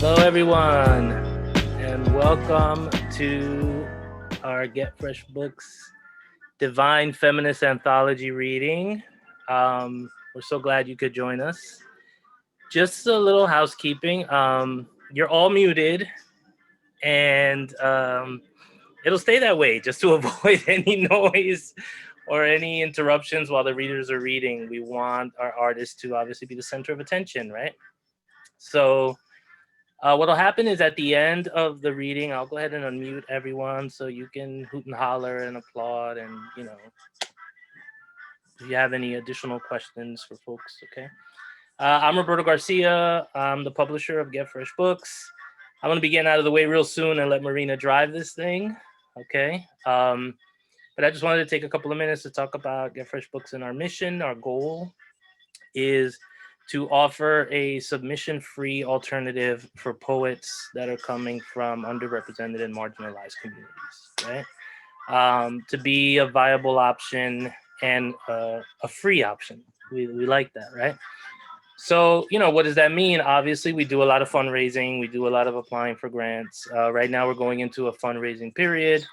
Hello, everyone, and welcome to our Get Fresh Books Divine Feminist Anthology reading. We're so glad you could join us. Just a little housekeeping. You're all muted, and it'll stay that way just to avoid any noise or any interruptions while the readers are reading. We want our artists to obviously be the center of attention, right? So what'll happen is at the end of the reading, I'll go ahead and unmute everyone so you can hoot and holler and applaud, and if you have any additional questions for folks, okay? I'm Roberto Garcia. I'm the publisher of Get Fresh Books. I'm gonna be getting out of the way real soon and let Marina drive this thing, okay? But I just wanted to take a couple of minutes to talk about Get Fresh Books and our mission. Our goal is to offer a submission-free alternative for poets that are coming from underrepresented and marginalized communities, right? To be a viable option and a free option. We like that, right? So, what does that mean? Obviously, we do a lot of fundraising. We do a lot of applying for grants. Right now, we're going into a fundraising period.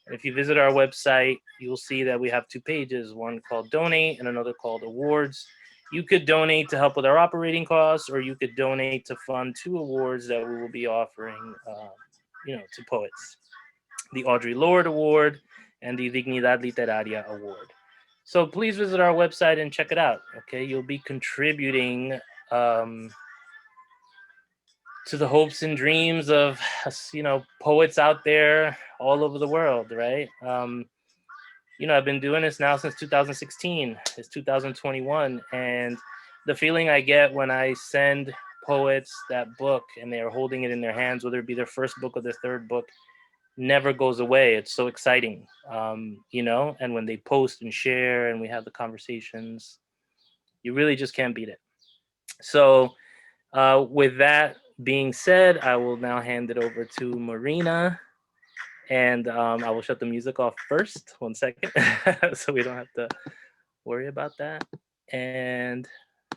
And if you visit our website, you'll see that we have two pages, one called Donate and another called Awards. You could donate to help with our operating costs, or you could donate to fund two awards that we will be offering, to poets. The Audre Lorde Award and the Dignidad Literaria Award. So please visit our website and check it out, okay? You'll be contributing to the hopes and dreams of, poets out there all over the world, right? I've been doing this now since 2016. It's 2021. And the feeling I get when I send poets that book and they're holding it in their hands, whether it be their first book or their third book, never goes away. It's so exciting, and when they post and share and we have the conversations, you really just can't beat it. So with that being said, I will now hand it over to Marina. And I will shut the music off first. 1 second. So we don't have to worry about that. And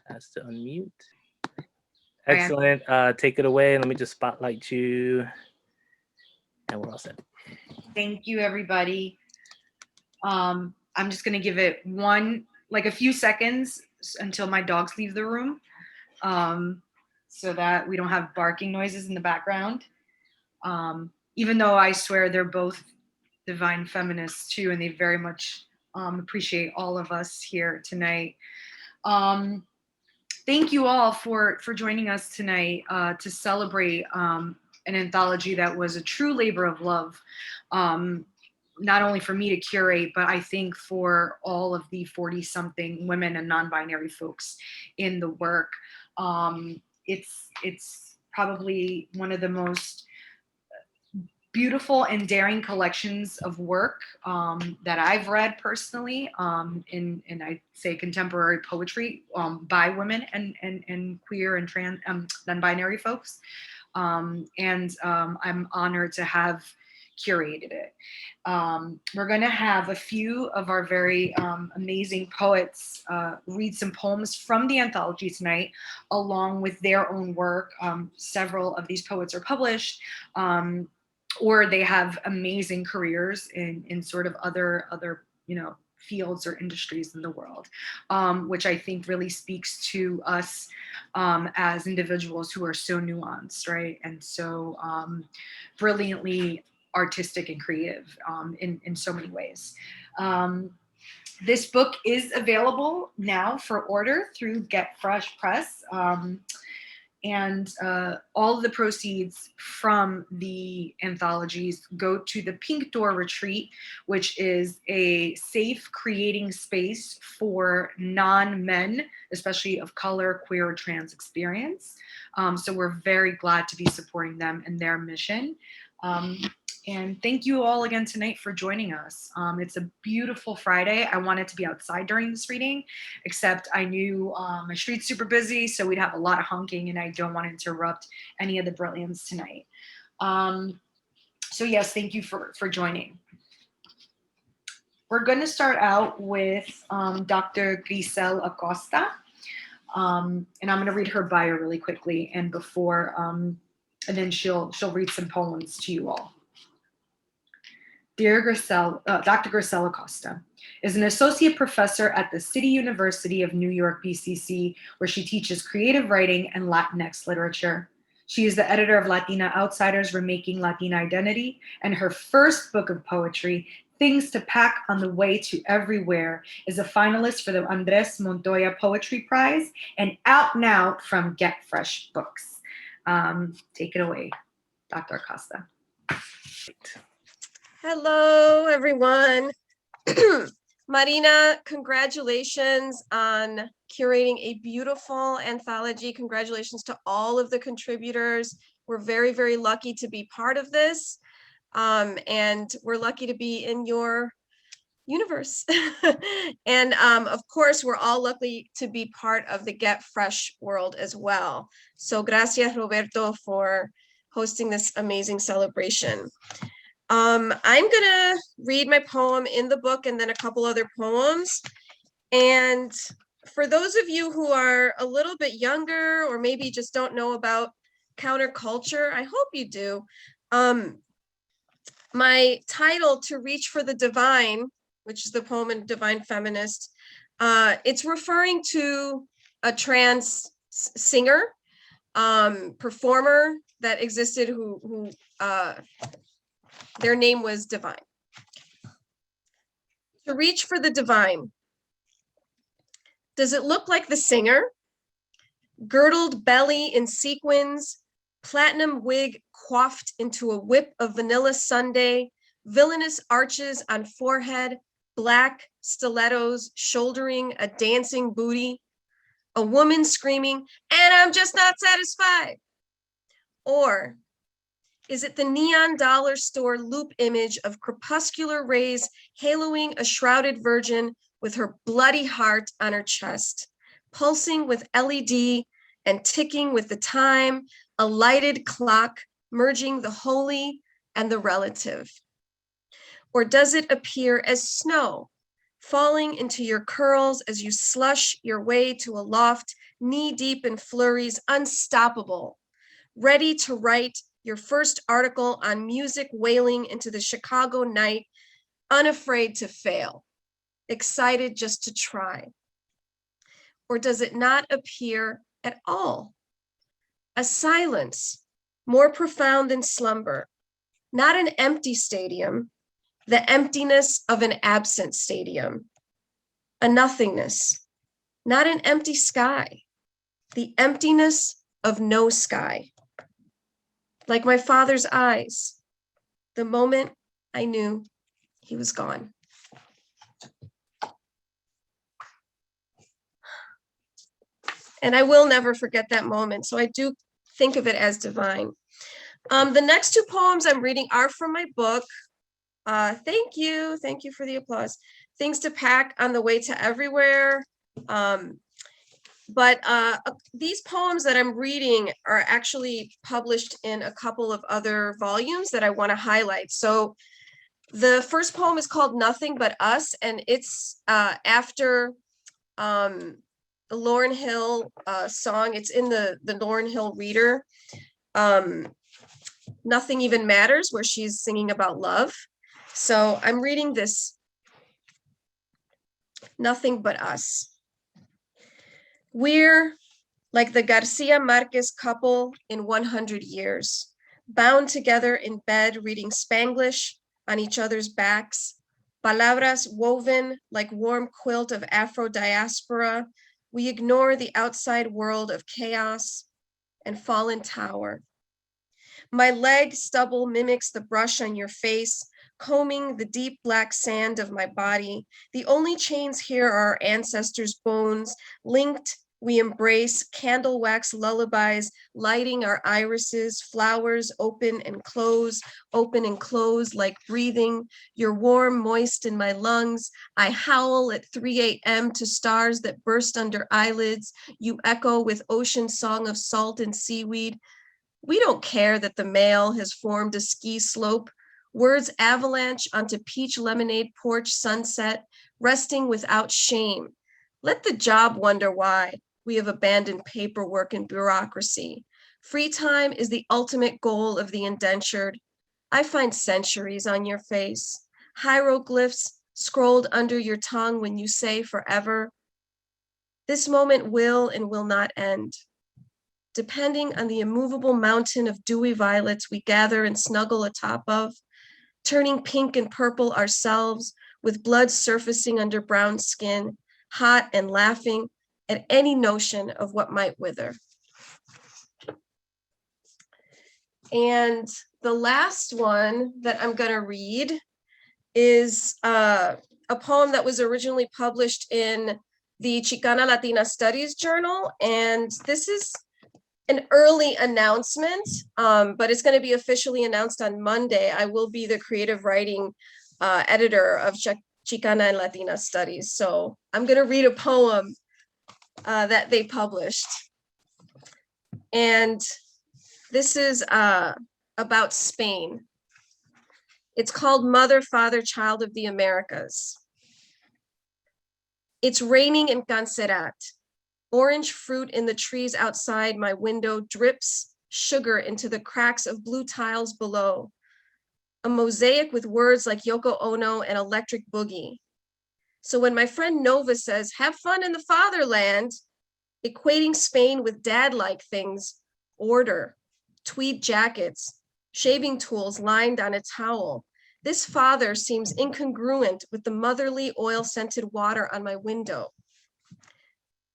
has to unmute. Excellent. Take it away. And let me just spotlight you. And we're all set. Thank you, everybody. I'm just going to give it a few seconds until my dogs leave the room, so that we don't have barking noises in the background. Even though I swear they're both divine feminists too, and they very much appreciate all of us here tonight. Thank you all for joining us tonight to celebrate an anthology that was a true labor of love, not only for me to curate, but I think for all of the 40-something women and non-binary folks in the work. It's probably one of the most beautiful and daring collections of work that I've read personally in I'd say contemporary poetry by women and queer and trans non-binary folks. I'm honored to have curated it. We're going to have a few of our very amazing poets read some poems from the anthology tonight, along with their own work. Several of these poets are published, or they have amazing careers in sort of other fields or industries in the world, which I think really speaks to us as individuals who are so nuanced, right? And so brilliantly artistic and creative in so many ways. This book is available now for order through Get Fresh Press. And all of the proceeds from the anthologies go to the Pink Door Retreat, which is a safe creating space for non-men, especially of color, queer, or trans experience. So we're very glad to be supporting them in their mission. And thank you all again tonight for joining us. It's a beautiful Friday. I wanted to be outside during this reading, except I knew my street's super busy, so we'd have a lot of honking, and I don't want to interrupt any of the brilliance tonight. So yes, thank you for joining. We're going to start out with Dr. Grisel Acosta, and I'm going to read her bio really quickly. And before and then she'll read some poems to you all. Dear Grisel, Dr. Grisel Acosta is an associate professor at the City University of New York, BCC, where she teaches creative writing and Latinx literature. She is the editor of Latina Outsiders, Remaking Latina Identity, and her first book of poetry, Things to Pack on the Way to Everywhere, is a finalist for the Andres Montoya Poetry Prize and out now from Get Fresh Books. Take it away, Dr. Acosta. Hello, everyone. Marina, congratulations on curating a beautiful anthology. Congratulations to all of the contributors. We're very, very lucky to be part of this. And we're lucky to be in your universe. And of course, we're all lucky to be part of the Get Fresh world as well. So gracias, Roberto, for hosting this amazing celebration. I'm gonna read my poem in the book and then a couple other poems. And for those of you who are a little bit younger or maybe just don't know about counterculture, I hope you do. My title, To Reach for the Divine, which is the poem in Divine Feminist, it's referring to a trans singer, performer that existed who their name was Divine. To reach for the divine. Does it look like the singer? Girdled belly in sequins, platinum wig coiffed into a whip of vanilla sundae, villainous arches on forehead, black stilettos shouldering a dancing booty, a woman screaming, and I'm just not satisfied? Or is it the neon dollar store loop image of crepuscular rays haloing a shrouded virgin with her bloody heart on her chest, pulsing with LED and ticking with the time, a lighted clock merging the holy and the relative? Or does it appear as snow falling into your curls as you slush your way to a loft knee-deep in flurries, unstoppable, ready to write your first article on music wailing into the Chicago night, unafraid to fail, excited just to try? Or does it not appear at all? A silence more profound than slumber, not an empty stadium, the emptiness of an absent stadium, a nothingness, not an empty sky, the emptiness of no sky. Like my father's eyes, the moment I knew he was gone. And I will never forget that moment. So I do think of it as divine. The next two poems I'm reading are from my book. Thank you for the applause. Things to Pack on the Way to Everywhere. But these poems that I'm reading are actually published in a couple of other volumes that I want to highlight. So the first poem is called Nothing But Us, and it's after the Lauryn Hill song. It's in the Lauryn Hill Reader, Nothing Even Matters, where she's singing about love. So I'm reading this, Nothing But Us. We're like the Garcia Marquez couple in 100 years, bound together in bed, reading Spanglish on each other's backs, palabras woven like warm quilt of Afro diaspora. We ignore the outside world of chaos and fallen tower. My leg stubble mimics the brush on your face, combing the deep black sand of my body. The only chains here are our ancestors' bones. Linked, we embrace candle wax lullabies, lighting our irises, flowers open and close like breathing. You're warm, moist in my lungs. I howl at 3 a.m. to stars that burst under eyelids. You echo with ocean song of salt and seaweed. We don't care that the mail has formed a ski slope. Words avalanche onto peach lemonade porch sunset, resting without shame. Let the job wonder why we have abandoned paperwork and bureaucracy. Free time is the ultimate goal of the indentured. I find centuries on your face, hieroglyphs scrolled under your tongue when you say forever. This moment will and will not end. Depending on the immovable mountain of dewy violets we gather and snuggle atop of, turning pink and purple ourselves with blood surfacing under brown skin, hot and laughing at any notion of what might wither. And the last one that I'm going to read is a poem that was originally published in the Chicana Latina Studies Journal. And this is an early announcement, but it's going to be officially announced on Monday. I will be the creative writing editor of Chicana and Latina Studies. So I'm going to read a poem that they published. And this is about Spain. It's called Mother, Father, Child of the Americas. It's raining in Cancerat. Orange fruit in the trees outside my window drips sugar into the cracks of blue tiles below. A mosaic with words like Yoko Ono and Electric Boogie. So when my friend Nova says, have fun in the fatherland, equating Spain with dad-like things, order, tweed jackets, shaving tools lined on a towel, this father seems incongruent with the motherly oil-scented water on my window.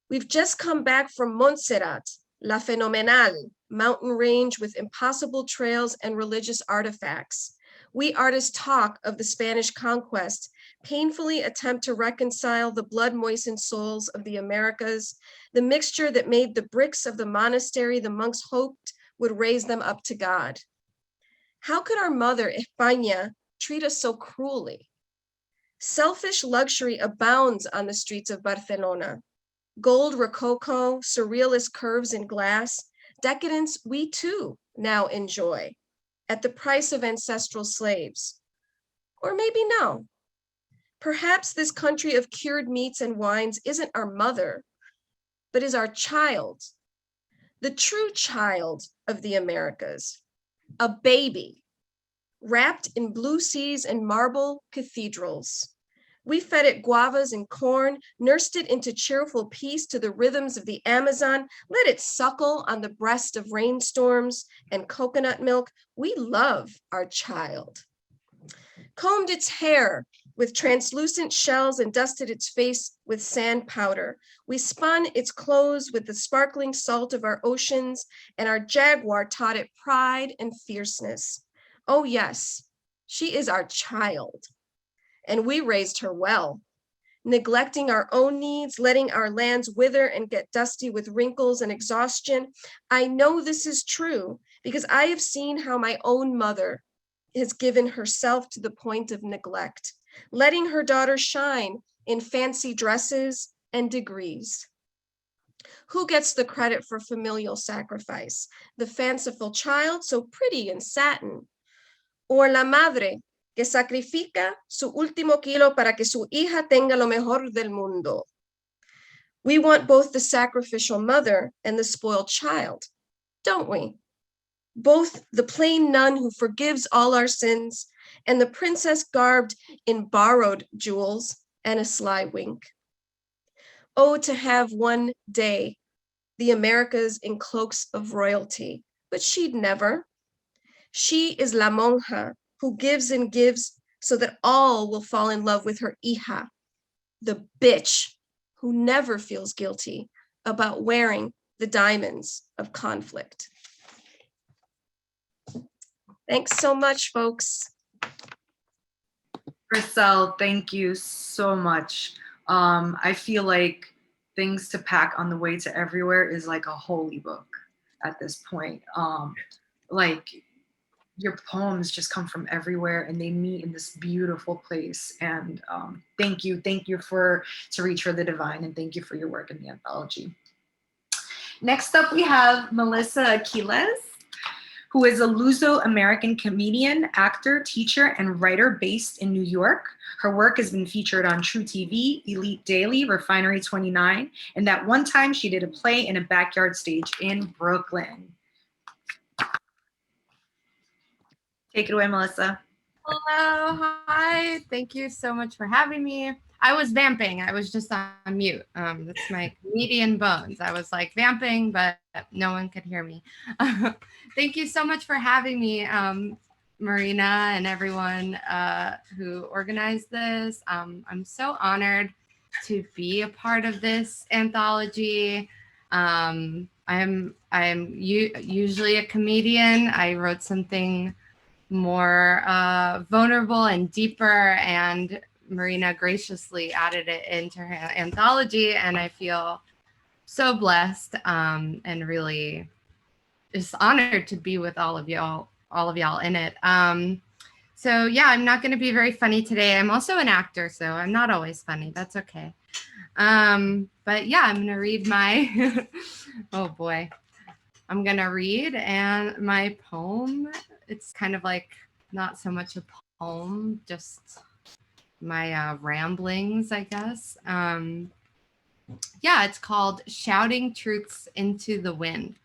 We've just come back from Montserrat, La Fenomenal, mountain range with impossible trails and religious artifacts. We artists talk of the Spanish conquest, painfully attempt to reconcile the blood-moistened souls of the Americas, the mixture that made the bricks of the monastery the monks hoped would raise them up to God. How could our mother, España, treat us so cruelly? Selfish luxury abounds on the streets of Barcelona. Gold rococo, surrealist curves in glass, decadence we too now enjoy at the price of ancestral slaves. Or maybe no. Perhaps this country of cured meats and wines isn't our mother, but is our child, the true child of the Americas, a baby wrapped in blue seas and marble cathedrals. We fed it guavas and corn, nursed it into cheerful peace to the rhythms of the Amazon, let it suckle on the breast of rainstorms and coconut milk. We love our child. Combed its hair with translucent shells and dusted its face with sand powder. We spun its clothes with the sparkling salt of our oceans, and our jaguar taught it pride and fierceness. Oh yes, she is our child. And we raised her well, neglecting our own needs, letting our lands wither and get dusty with wrinkles and exhaustion. I know this is true because I have seen how my own mother has given herself to the point of neglect, letting her daughter shine in fancy dresses and degrees. Who gets the credit for familial sacrifice? The fanciful child, so pretty in satin, or la madre, que sacrifica su último kilo para que su hija tenga lo mejor del mundo? We want both the sacrificial mother and the spoiled child, don't we? Both the plain nun who forgives all our sins and the princess garbed in borrowed jewels and a sly wink. Oh, to have one day the Americas in cloaks of royalty, but she'd never. She is la monja who gives and gives so that all will fall in love with her hija, the bitch who never feels guilty about wearing the diamonds of conflict. Thanks so much, folks. Grisel, thank you so much. I feel like Things to Pack on the Way to Everywhere is like a holy book at this point. Like, your poems just come from everywhere and they meet in this beautiful place. And thank you to Reach for the Divine, and thank you for your work in the anthology. Next up, we have Melissa Aquiles, who is a Luso-American comedian, actor, teacher, and writer based in New York. Her work has been featured on True TV, Elite Daily, Refinery 29, and that one time she did a play in a backyard stage in Brooklyn. Take it away, Melissa. Hello, hi. Thank you so much for having me. I was vamping. I was just on mute. That's my comedian bones. I was like vamping, but no one could hear me. Thank you so much for having me, Marina and everyone who organized this. I'm so honored to be a part of this anthology. I'm usually a comedian. I wrote something more vulnerable and deeper, and Marina graciously added it into her anthology, and I feel so blessed and really just honored to be with all of y'all in it. So yeah, I'm not going to be very funny today. I'm also an actor, so I'm not always funny. That's okay. But yeah, I'm going to read my oh boy. I'm going to read and my poem. It's kind of like not so much a poem, just my ramblings, I guess. Yeah, it's called Shouting Truths into the Wind.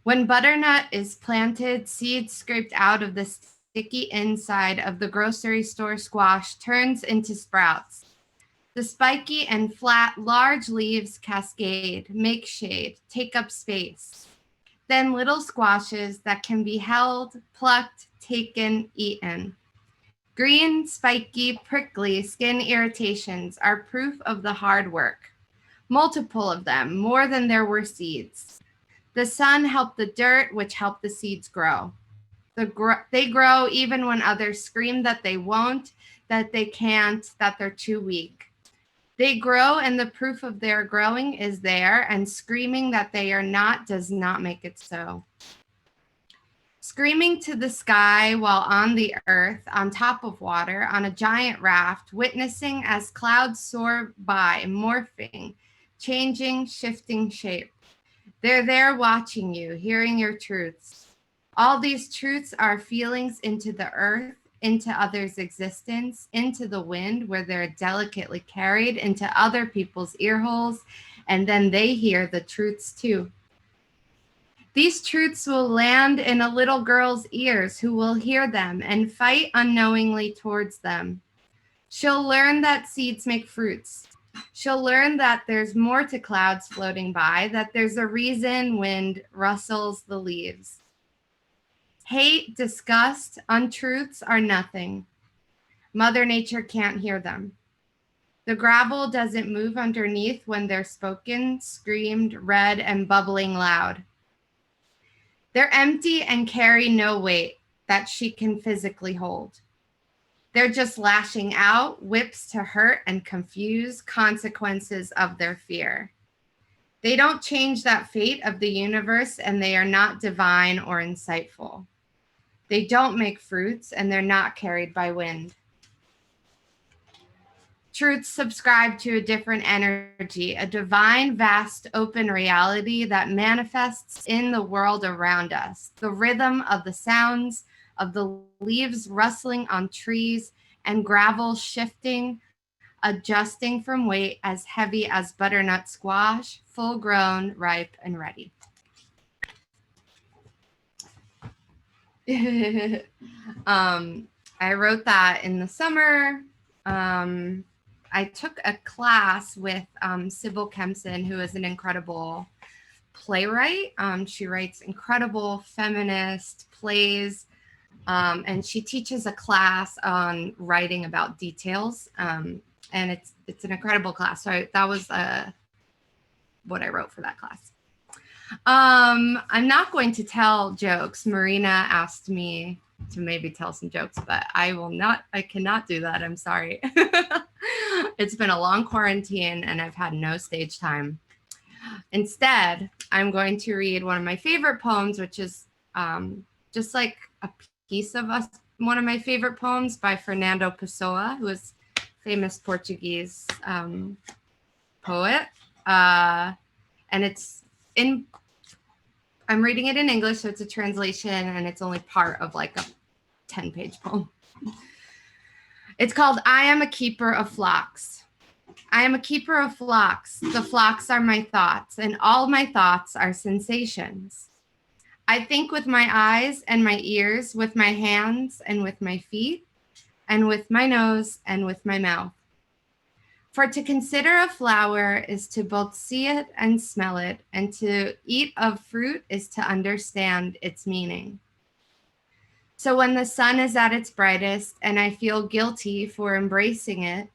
When butternut is planted, seeds scraped out of the sticky inside of the grocery store squash turns into sprouts. The spiky and flat, large leaves cascade, make shade, take up space. Then little squashes that can be held, plucked, taken, eaten. Green, spiky, prickly skin irritations are proof of the hard work. Multiple of them, more than there were seeds. The sun helped the dirt, which helped the seeds grow. They grow even when others scream that they won't, that they can't, that they're too weak. They grow, and the proof of their growing is there, and screaming that they are not does not make it so. Screaming to the sky while on the earth, on top of water, on a giant raft, witnessing as clouds soar by, morphing, changing, shifting shape. They're there watching you, hearing your truths. All these truths are feelings into the earth, into others' existence, into the wind, where they're delicately carried into other people's ear holes, and then they hear the truths too. These truths will land in a little girl's ears who will hear them and fight unknowingly towards them. She'll learn that seeds make fruits. She'll learn that there's more to clouds floating by, that there's a reason wind rustles the leaves. Hate, disgust, untruths are nothing. Mother Nature can't hear them. The gravel doesn't move underneath when they're spoken, screamed, read, and bubbling loud. They're empty and carry no weight that she can physically hold. They're just lashing out, whips to hurt and confuse, consequences of their fear. They don't change that fate of the universe, and they are not divine or insightful. They don't make fruits, and they're not carried by wind. Truths subscribe to a different energy, a divine, vast, open reality that manifests in the world around us. The rhythm of the sounds of the leaves rustling on trees and gravel shifting, adjusting from weight as heavy as butternut squash, full grown, ripe, and ready. I wrote that in the summer. I took a class with Sybil Kempson, who is an incredible playwright. She writes incredible feminist plays, and she teaches a class on writing about details. And it's an incredible class. So that was what I wrote for that class. I'm not going to tell jokes. Marina asked me to maybe tell some jokes, but I cannot do that. I'm sorry. It's been a long quarantine and I've had no stage time. Instead, I'm going to read one of my favorite poems, which is just like a piece of one of my favorite poems by Fernando Pessoa, who is a famous Portuguese poet. And I'm reading it in English, so it's a translation, and it's only part of like a 10-page poem. It's called I Am a Keeper of Flocks. I am a keeper of flocks. The flocks are my thoughts, and all my thoughts are sensations. I think with my eyes and my ears, with my hands and with my feet, and with my nose and with my mouth. For to consider a flower is to both see it and smell it, and to eat of fruit is to understand its meaning. So when the sun is at its brightest and I feel guilty for embracing it,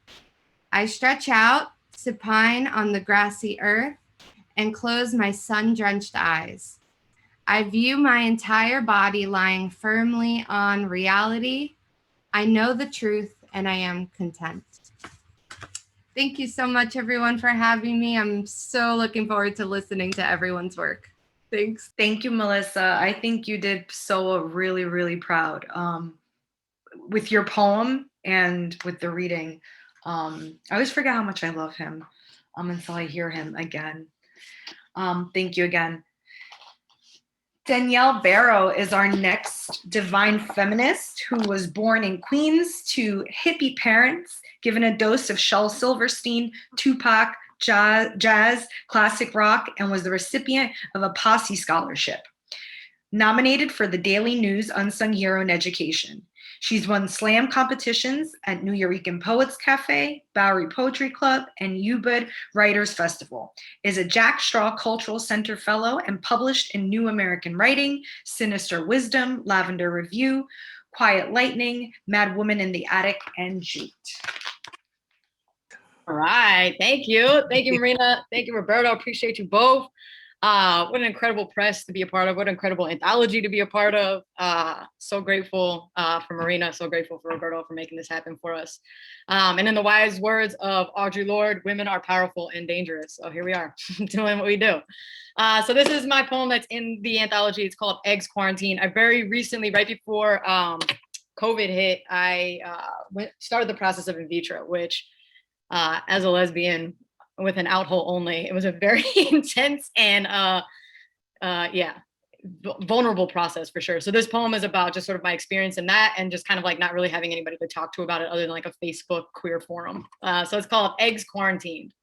I stretch out supine on the grassy earth and close my sun-drenched eyes. I view my entire body lying firmly on reality. I know the truth and I am content. Thank you so much, everyone, for having me. I'm so looking forward to listening to everyone's work. Thanks. Thank you, Melissa. I think you did so really, really proud with your poem and with the reading. I always forget how much I love him until I hear him again. Thank you again. Danielle Bero is our next divine feminist who was born in Queens to hippie parents, given a dose of Shel Silverstein, Tupac, jazz, classic rock, and was the recipient of a Posse Scholarship. Nominated for the Daily News Unsung Hero in Education. She's won slam competitions at New Yorican Poets Cafe, Bowery Poetry Club, and Ubud Writers Festival. Is a Jack Straw Cultural Center Fellow and published in New American Writing, Sinister Wisdom, Lavender Review, Quiet Lightning, Mad Woman in the Attic, and Jute. All right. Thank you. Thank you, Marina. Thank you, Roberto. Appreciate you both. What an incredible press to be a part of. What an incredible anthology to be a part of. So grateful for Marina. So grateful for Roberto for making this happen for us. And in the wise words of Audre Lorde, women are powerful and dangerous. So here we are doing what we do. So this is my poem that's in the anthology. It's called Eggs Quarantine. I very recently, right before COVID hit, I started the process of in vitro, which as a lesbian with an out hole only, it was a very intense and vulnerable process for sure. So this poem is about just sort of my experience in that and just kind of like not really having anybody to talk to about it other than like a Facebook queer forum. So it's called Eggs Quarantined.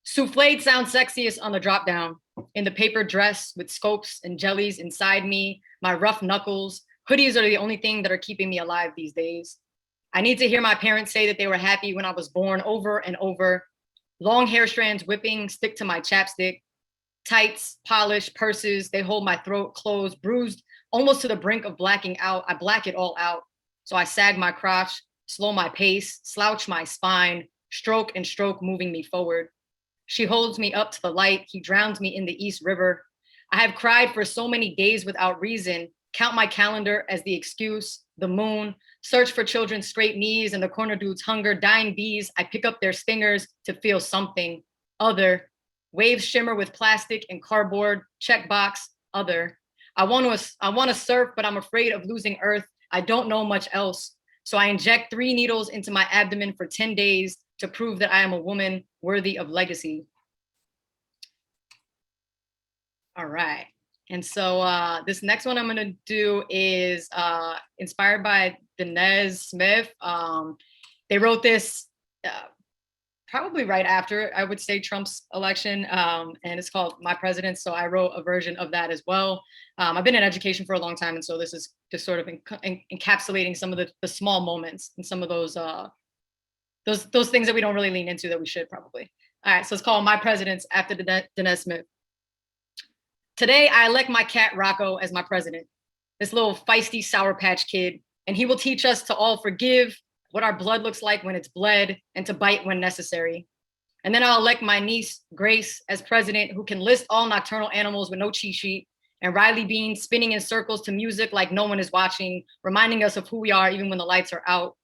Souffled sounds sexiest on the drop down. In the paper dress with scopes and jellies inside me, my rough knuckles, hoodies are the only thing that are keeping me alive these days. I need to hear my parents say that they were happy when I was born over and over. Long hair strands whipping, stick to my chapstick. Tights, polished, purses, they hold my throat closed, bruised, almost to the brink of blacking out. I black it all out. So I sag my crotch, slow my pace, slouch my spine, stroke and stroke moving me forward. She holds me up to the light. He drowns me in the East River. I have cried for so many days without reason. Count my calendar as the excuse, the moon, search for children's straight knees and the corner dude's hunger, dying bees. I pick up their stingers to feel something other. Waves shimmer with plastic and cardboard, checkbox, other. I want to surf, but I'm afraid of losing earth. I don't know much else. So I inject 3 needles into my abdomen for 10 days to prove that I am a woman worthy of legacy. All right. And so this next one I'm going to do is inspired by Denez Smith. They wrote this probably right after, I would say, Trump's election, and it's called My President. So I wrote a version of that as well. I've been in education for a long time, and so this is just sort of encapsulating some of the small moments and some of those things that we don't really lean into that we should probably. All right, so it's called My Presidents after Denez Smith. Today, I elect my cat Rocco as my president, this little feisty Sour Patch Kid, and he will teach us to all forgive, what our blood looks like when it's bled, and to bite when necessary. And then I'll elect my niece, Grace, as president, who can list all nocturnal animals with no cheat sheet, and Riley Bean spinning in circles to music like no one is watching, reminding us of who we are even when the lights are out.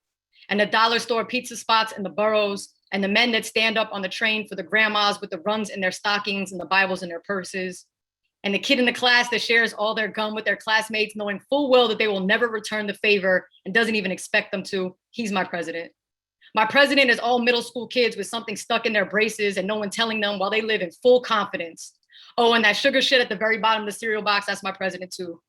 And the dollar store pizza spots in the boroughs, and the men that stand up on the train for the grandmas with the runs in their stockings and the Bibles in their purses. And the kid in the class that shares all their gum with their classmates, knowing full well that they will never return the favor and doesn't even expect them to. He's my president. My president is all middle school kids with something stuck in their braces and no one telling them while they live in full confidence. Oh, and that sugar shit at the very bottom of the cereal box, that's my president too.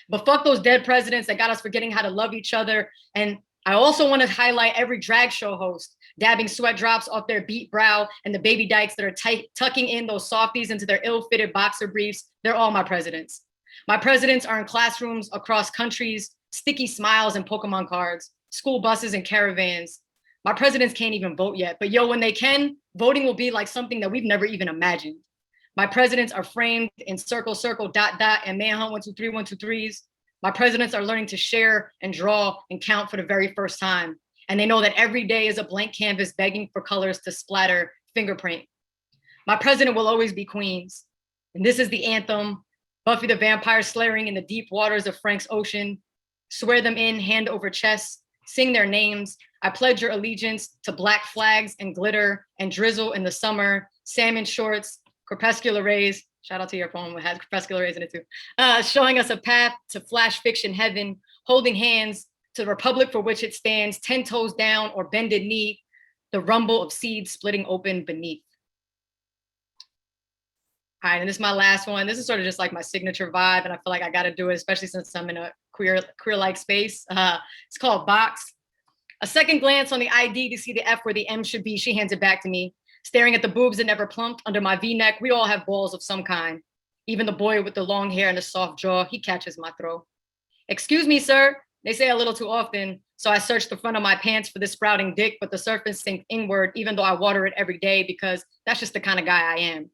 But fuck those dead presidents that got us forgetting how to love each other and I also want to highlight every drag show host dabbing sweat drops off their beat brow and the baby dykes that are tucking in those softies into their ill-fitted boxer briefs. They're all my presidents. My presidents are in classrooms across countries, sticky smiles and Pokemon cards, school buses and caravans. My presidents can't even vote yet, but yo, when they can, voting will be like something that we've never even imagined. My presidents are framed in circle, circle, dot, dot, and manhunt 1, 2, 3, 1, 2, 3s. My presidents are learning to share and draw and count for the very first time. And they know that every day is a blank canvas begging for colors to splatter fingerprint. My president will always be Queens. And this is the anthem, Buffy the Vampire slaying in the deep waters of Frank's ocean. Swear them in, hand over chest, sing their names. I pledge your allegiance to black flags and glitter and drizzle in the summer, salmon shorts, crepuscular rays. Shout out to your poem, it has crepuscular rays in it too. Showing us a path to flash fiction heaven, holding hands to the republic for which it stands, 10 toes down or bended knee, the rumble of seeds splitting open beneath. All right, and this is my last one. This is sort of just like my signature vibe, and I feel like I gotta do it, especially since I'm in a queer-like space. It's called Box. A second glance on the ID to see the F where the M should be, she hands it back to me. Staring at the boobs that never plumped under my V-neck, we all have balls of some kind. Even the boy with the long hair and the soft jaw, he catches my throat. Excuse me, sir. They say a little too often, so I search the front of my pants for this sprouting dick, but the surface sinks inward, even though I water it every day because that's just the kind of guy I am.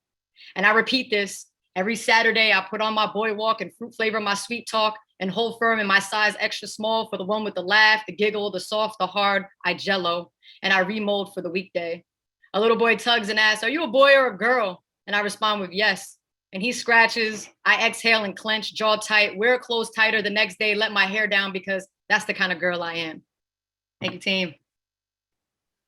And I repeat this, every Saturday I put on my boy walk and fruit flavor my sweet talk and hold firm in my size extra small for the one with the laugh, the giggle, the soft, the hard, I jello, and I remold for the weekday. A little boy tugs and asks, are you a boy or a girl? And I respond with yes. And he scratches, I exhale and clench, jaw tight, wear clothes tighter the next day, let my hair down because that's the kind of girl I am. Thank you, team.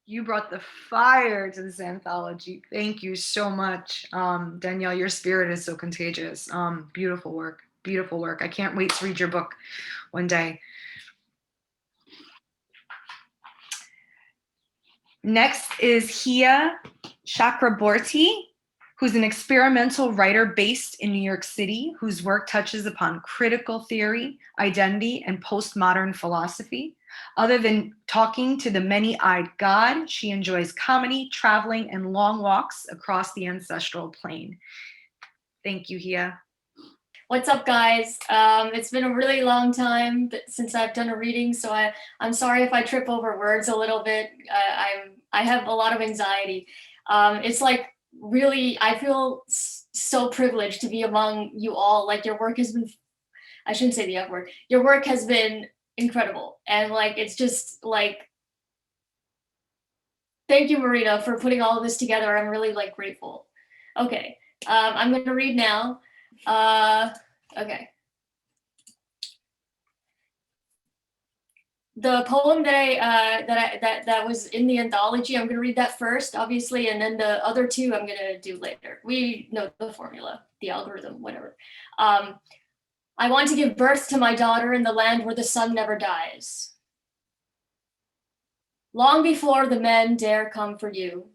You brought the fire to this anthology. Thank you so much. Danielle, your spirit is so contagious. Beautiful work, beautiful work. I can't wait to read your book one day. Next is Mejia Chakraborty, who's an experimental writer based in New York City, whose work touches upon critical theory, identity, and postmodern philosophy. Other than talking to the many-eyed God, she enjoys comedy, traveling, and long walks across the ancestral plane. Thank you, Mejia. What's up, guys? It's been a really long time since I've done a reading, so I'm sorry if I trip over words a little bit. I have a lot of anxiety. It's like really, I feel so privileged to be among you all. Like your work has been, I shouldn't say the F word, your work has been incredible. And like, it's just like, thank you, Marina, for putting all of this together. I'm really like grateful. Okay, I'm gonna read now. Okay. The poem that was in the anthology, I'm gonna read that first, obviously, and then the other two I'm gonna do later. We know the formula, the algorithm, whatever. I want to give birth to my daughter in the land where the sun never dies. Long before the men dare come for you,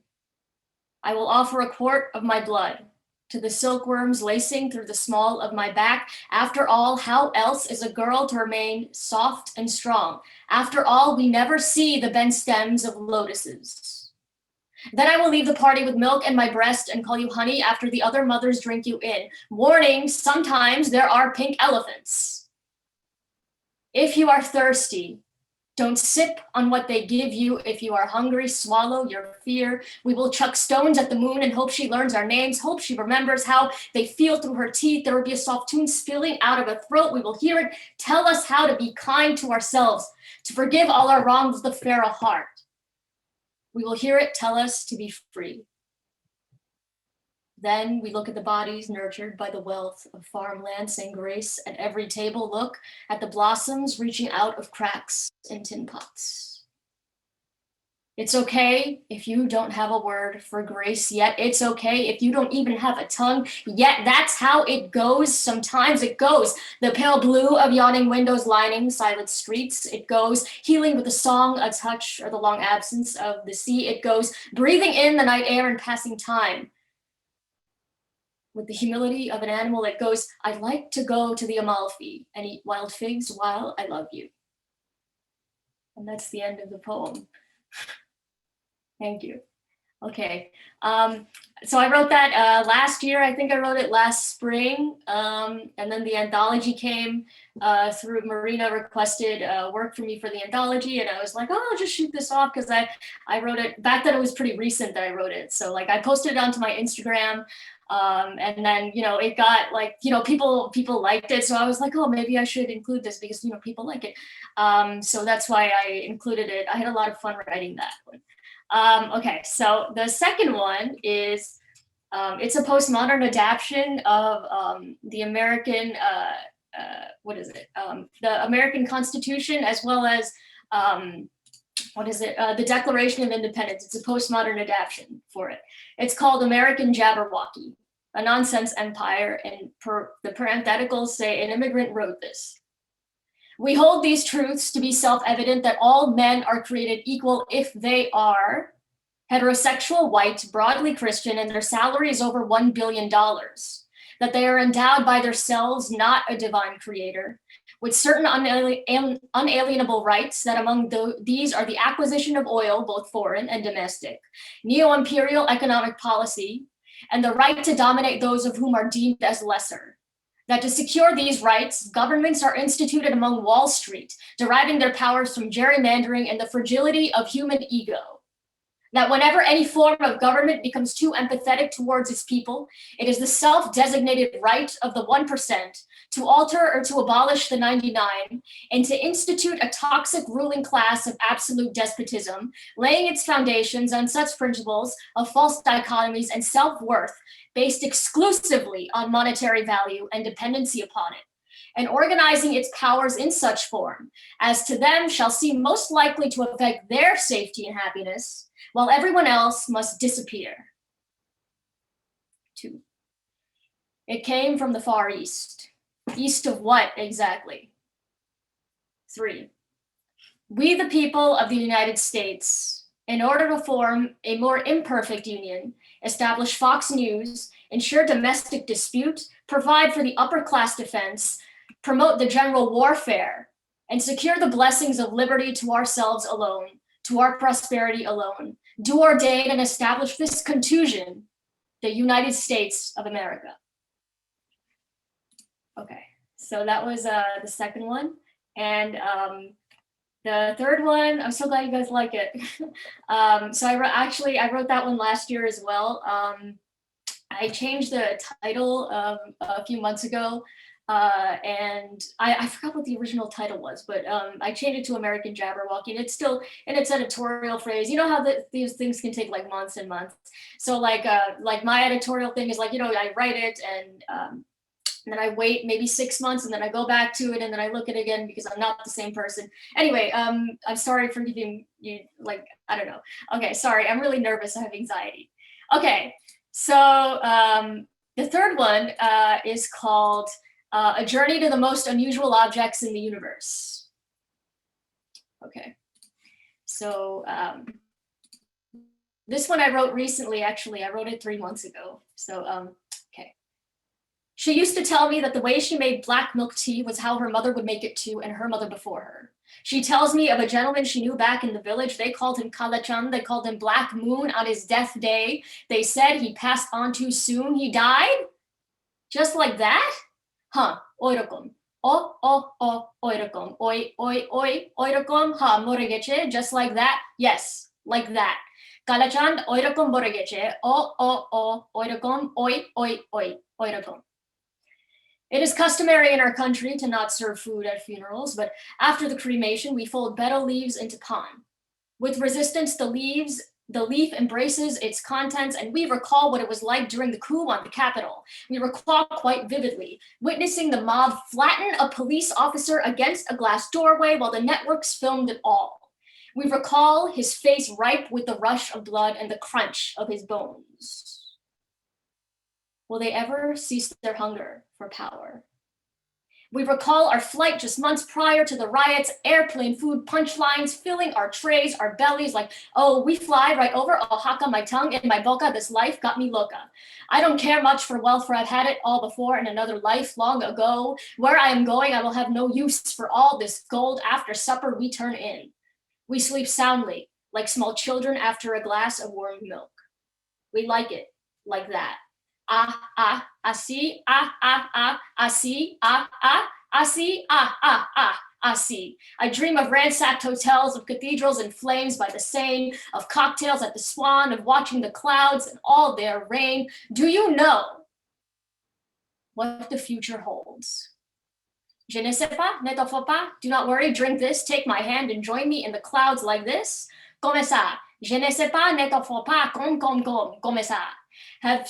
I will offer a quart of my blood to the silkworms lacing through the small of my back. After all, how else is a girl to remain soft and strong? After all, we never see the bent stems of lotuses. Then I will leave the party with milk in my breast and call you honey after the other mothers drink you in. Warning, sometimes there are pink elephants. If you are thirsty, don't sip on what they give you. If you are hungry, swallow your fear. We will chuck stones at the moon and hope she learns our names, hope she remembers how they feel through her teeth. There will be a soft tune spilling out of her throat. We will hear it tell us how to be kind to ourselves, to forgive all our wrongs with a fairer heart. We will hear it tell us to be free. Then we look at the bodies nurtured by the wealth of farmland, sing grace at every table. Look at the blossoms reaching out of cracks in tin pots. It's okay if you don't have a word for grace yet. It's okay if you don't even have a tongue yet. That's how it goes. Sometimes it goes. The pale blue of yawning windows lining silent streets. It goes healing with a song, a touch, or the long absence of the sea. It goes breathing in the night air and passing time with the humility of an animal that goes, I'd like to go to the Amalfi and eat wild figs while I love you. And that's the end of the poem. Thank you. Okay, so I wrote that last year. I think I wrote it last spring, and then the anthology came through. Marina requested work for me for the anthology, and I was like, oh, I'll just shoot this off because I wrote it back then. It was pretty recent that I wrote it, so like I posted it onto my Instagram, and then it got like people liked it, so I was like, oh, maybe I should include this because people like it. So that's why I included it. I had a lot of fun writing that one. Okay, so the second one is, it's a postmodern adaptation of the American, the American Constitution, as well as, the Declaration of Independence. It's a postmodern adaptation for it. It's called American Jabberwocky, a Nonsense Empire, and the parentheticals say, an immigrant wrote this. We hold these truths to be self-evident that all men are created equal if they are heterosexual, white, broadly Christian, and their salary is over $1 billion, that they are endowed by themselves, not a divine creator, with certain unalienable rights, that among these are the acquisition of oil, both foreign and domestic, neo-imperial economic policy, and the right to dominate those of whom are deemed as lesser. That to secure these rights, governments are instituted among Wall Street, deriving their powers from gerrymandering and the fragility of human ego. That whenever any form of government becomes too empathetic towards its people, it is the self-designated right of the 1% to alter or to abolish the 99, and to institute a toxic ruling class of absolute despotism, laying its foundations on such principles of false dichotomies and self-worth based exclusively on monetary value and dependency upon it, and organizing its powers in such form as to them shall seem most likely to affect their safety and happiness, while everyone else must disappear. 2. It came from the Far East. East of what exactly? 3. We, the people of the United States, in order to form a more imperfect union, establish Fox News, ensure domestic dispute, provide for the upper class defense, promote the general warfare, and secure the blessings of liberty to ourselves alone, to our prosperity alone, do ordain and establish this contusion, the United States of America. Okay, so that was the second one. And the third one, I'm so glad you guys like it. So I wrote that one last year as well. I changed the title a few months ago, and I forgot what the original title was, but I changed it to American Jabberwocky, and it's still in its editorial phrase. You know how these things can take like months and months. So like my editorial thing is like, I write it and then I wait maybe 6 months, and then I go back to it, and then I look at it again because I'm not the same person. Anyway, I'm sorry for giving you I don't know. Okay, sorry, I'm really nervous. I have anxiety. Okay, so the third one is called A Journey to the Most Unusual Objects in the Universe. Okay, so this one I wrote recently, actually. I wrote it 3 months ago. So, okay. She used to tell me that the way she made black milk tea was how her mother would make it too, and her mother before her. She tells me of a gentleman she knew back in the village. They called him Kalachan. They called him Black Moon on his death day. They said he passed on too soon. He died? Just like that? Huh, oirakom. Oirakom. Oirakom. Ha, moregeche. Just like that? Yes, like that. Kalachan, oirakom moregeche. Oirakom. Oirakom. It is customary in our country to not serve food at funerals, but after the cremation, we fold betel leaves into pan. With resistance, the leaf embraces its contents, and we recall what it was like during the coup on the Capitol. We recall quite vividly, witnessing the mob flatten a police officer against a glass doorway while the networks filmed it all. We recall his face ripe with the rush of blood and the crunch of his bones. Will they ever cease their hunger for power? We recall our flight just months prior to the riots, airplane food punchlines filling our trays, our bellies like, oh, we fly right over Oaxaca, my tongue in my boca, this life got me loca. I don't care much for wealth, for I've had it all before in another life long ago. Where I am going, I will have no use for all this gold. After supper, we turn in. We sleep soundly, like small children after a glass of warm milk. We like it like that. I see, I see, I see, I see. I dream of ransacked hotels, of cathedrals in flames by the Seine, of cocktails at the Swan, of watching the clouds and all their rain. Do you know what the future holds? Je ne sais pas, ne t'en faut pas. Do not worry, drink this, take my hand and join me in the clouds like this. Comme ça. Je ne sais pas, ne t'en faut pas, comme ça. Have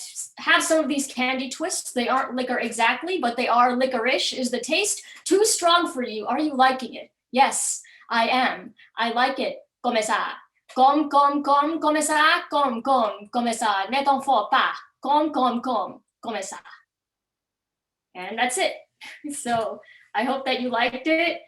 some of these candy twists. They aren't liquor exactly, but they are licorice. Is the taste too strong for you? Are you liking it? Yes, I am. I like it. Comme ça. Comme ça. Comme ça. Ne t'en faut pas. Comme ça. And that's it. So I hope that you liked it.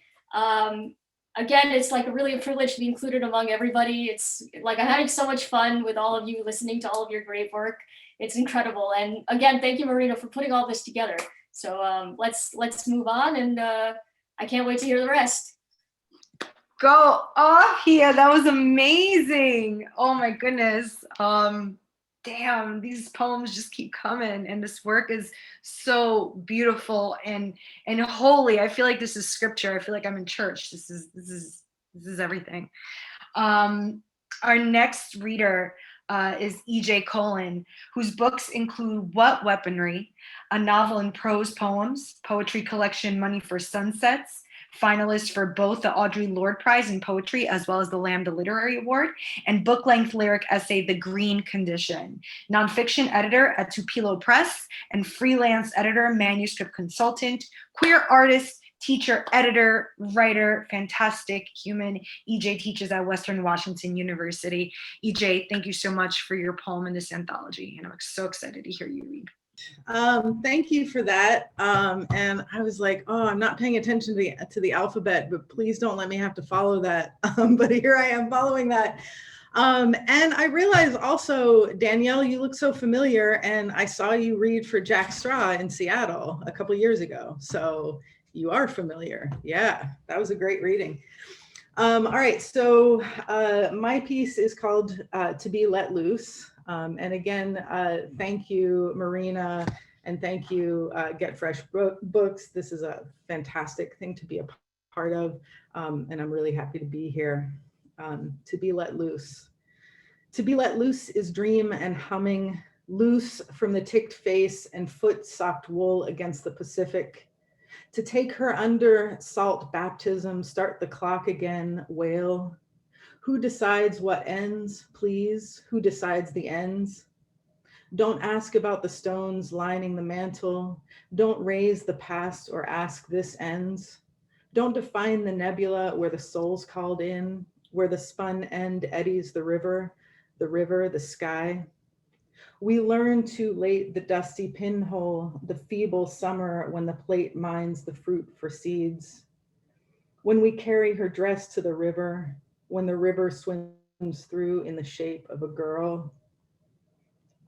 Again, it's like really a privilege to be included among everybody. It's like I'm having so much fun with all of you, listening to all of your great work. It's incredible. And again, thank you, Marina, for putting all this together. So let's move on, and I can't wait to hear the rest. Go off here. That was amazing. Oh my goodness. Damn, these poems just keep coming, and this work is so beautiful and holy. I feel like this is scripture. I feel like I'm in church. This is everything. Our next reader is E.J. Colen, whose books include What Weaponry, a novel and prose poems, poetry collection Money for Sunsets, finalist for both the Audre Lorde Prize in Poetry as well as the Lambda Literary Award, and book-length lyric essay, The Green Condition. Nonfiction editor at Tupelo Press and freelance editor, manuscript consultant, queer artist, teacher, editor, writer, fantastic human. EJ teaches at Western Washington University. EJ, thank you so much for your poem in this anthology, and I'm so excited to hear you read. Thank you for that. And I was like, oh, I'm not paying attention to the alphabet, but please don't let me have to follow that. But here I am following that. And I realized also, Danielle, you look so familiar, and I saw you read for Jack Straw in Seattle a couple years ago. So you are familiar. Yeah, that was a great reading. All right, so my piece is called To Be Let Loose. And again, thank you, Marina, and thank you, Get Fresh Books. This is a fantastic thing to be a part of, and I'm really happy to be here. To be let loose. To be let loose is dream and humming, loose from the ticked face and foot-socked wool against the Pacific. To take her under salt baptism, start the clock again, wail. Who decides what ends, please? Who decides the ends? Don't ask about the stones lining the mantle. Don't raise the past or ask this ends. Don't define the nebula where the soul's called in, where the spun end eddies the river, the sky. We learn too late the dusty pinhole, the feeble summer when the plate mines the fruit for seeds. When we carry her dress to the river, when the river swims through in the shape of a girl.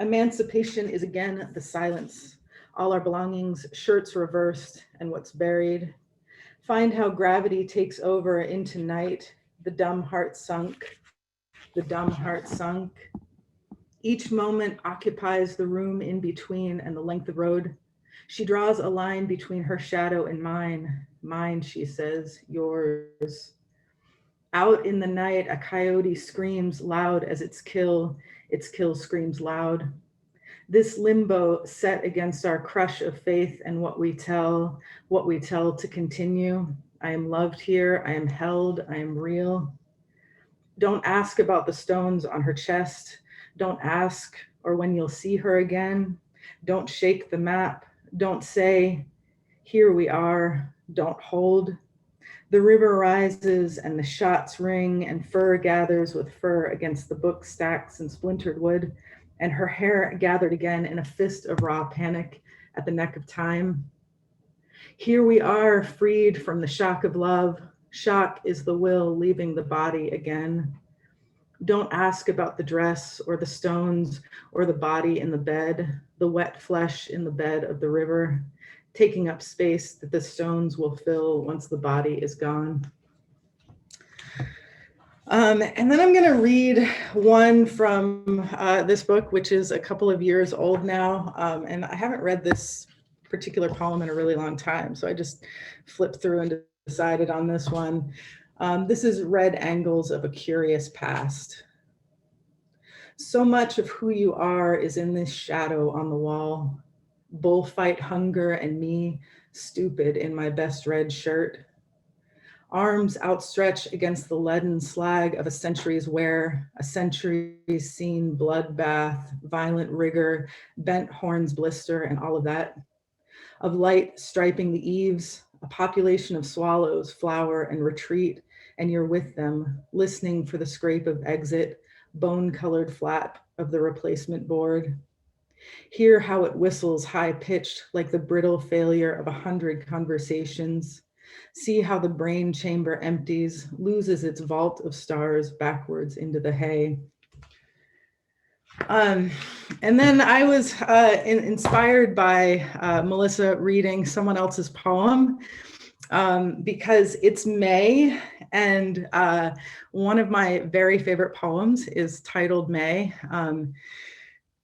Emancipation is again the silence, all our belongings, shirts reversed, and what's buried. Find how gravity takes over into night, the dumb heart sunk, the dumb heart sunk. Each moment occupies the room in between and the length of road. She draws a line between her shadow and mine. Mine, she says, yours. Out in the night, a coyote screams loud as its kill screams loud. This limbo set against our crush of faith and what we tell to continue. I am loved here, I am held, I am real. Don't ask about the stones on her chest. Don't ask or when you'll see her again. Don't shake the map. Don't say, here we are. Don't hold. The river rises and the shots ring and fur gathers with fur against the book stacks and splintered wood, and her hair gathered again in a fist of raw panic at the neck of time. Here we are, freed from the shock of love. Shock is the will leaving the body again. Don't ask about the dress or the stones or the body in the bed, the wet flesh in the bed of the river, taking up space that the stones will fill once the body is gone. And then I'm going to read one from this book, which is a couple of years old now. And I haven't read this particular poem in a really long time. So I just flipped through and decided on this one. This is Red Angles of a Curious Past. So much of who you are is in this shadow on the wall. Bullfight hunger and me, stupid in my best red shirt. Arms outstretched against the leaden slag of a century's wear, a century's seen bloodbath, violent rigor, bent horns blister, and all of that. Of light striping the eaves, a population of swallows flower and retreat, and you're with them, listening for the scrape of exit, bone-colored flap of the replacement board. Hear how it whistles high-pitched like the brittle failure of 100 conversations. See how the brain chamber empties, loses its vault of stars backwards into the hay. And then I was inspired by Melissa reading someone else's poem because it's May, and one of my very favorite poems is titled May.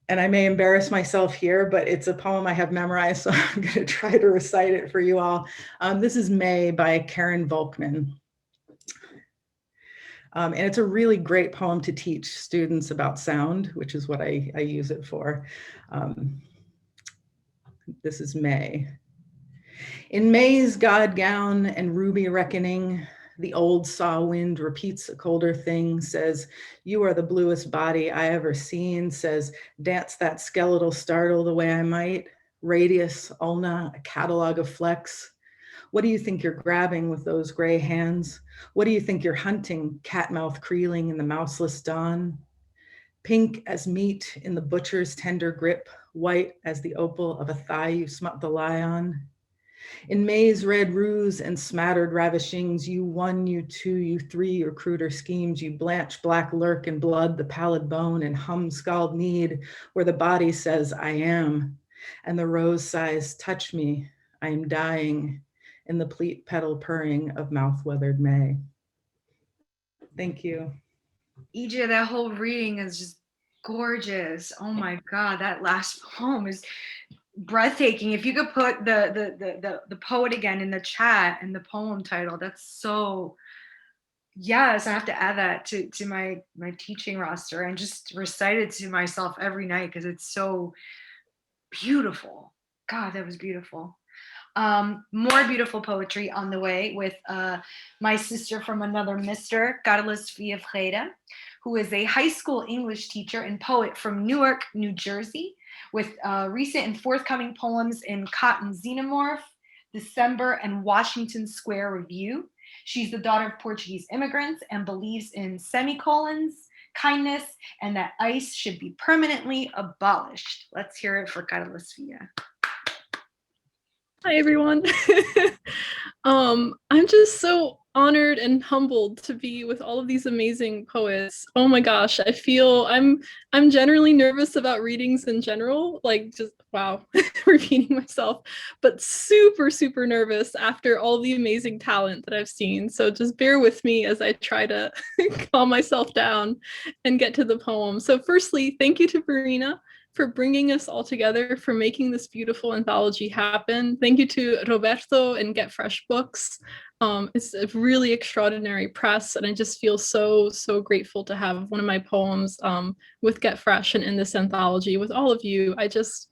And I may embarrass myself here, but it's a poem I have memorized, so I'm going to try to recite it for you all. This is May by Karen Volkman. And it's a really great poem to teach students about sound, which is what I use it for. This is May. In May's god gown and ruby reckoning, the old saw wind repeats a colder thing, says, you are the bluest body I ever seen, says, dance that skeletal startle the way I might, radius, ulna, a catalog of flex. What do you think you're grabbing with those gray hands? What do you think you're hunting, cat-mouth creeling in the mouseless dawn? Pink as meat in the butcher's tender grip, white as the opal of a thigh you smut the lie on. In May's red ruse and smattered ravishings, you one, you two, you three, your cruder schemes, you blanch black lurk in blood, the pallid bone and hum scald need, where the body says, I am, and the rose sighs, touch me, I am dying, in the pleat petal purring of mouth-weathered May. Thank you. EJ, that whole reading is just gorgeous. Oh my God, that last poem is breathtaking. If you could put the poet again in the chat and the poem title, that's so, yes, I have to add that to my teaching roster and just recite it to myself every night because it's so beautiful. God, that was beautiful. More beautiful poetry on the way with my sister from another mister, Carla Sofia Ferreira, who is a high school English teacher and poet from Newark, New Jersey, with recent and forthcoming poems in Cotton Xenomorph, December, and Washington Square Review. She's the daughter of Portuguese immigrants and believes in semicolons, kindness, and that ICE should be permanently abolished. Let's hear it for Carla Sofia. Hi, everyone. I'm just so honored and humbled to be with all of these amazing poets. Oh my gosh, I feel I'm generally nervous about readings in general, like just wow, repeating myself, but super, super nervous after all the amazing talent that I've seen. So just bear with me as I try to calm myself down and get to the poem. So firstly, thank you to Marina for bringing us all together, for making this beautiful anthology happen. Thank you to Roberto and Get Fresh Books. It's a really extraordinary press, and I just feel so, so grateful to have one of my poems with Get Fresh and in this anthology with all of you. I just,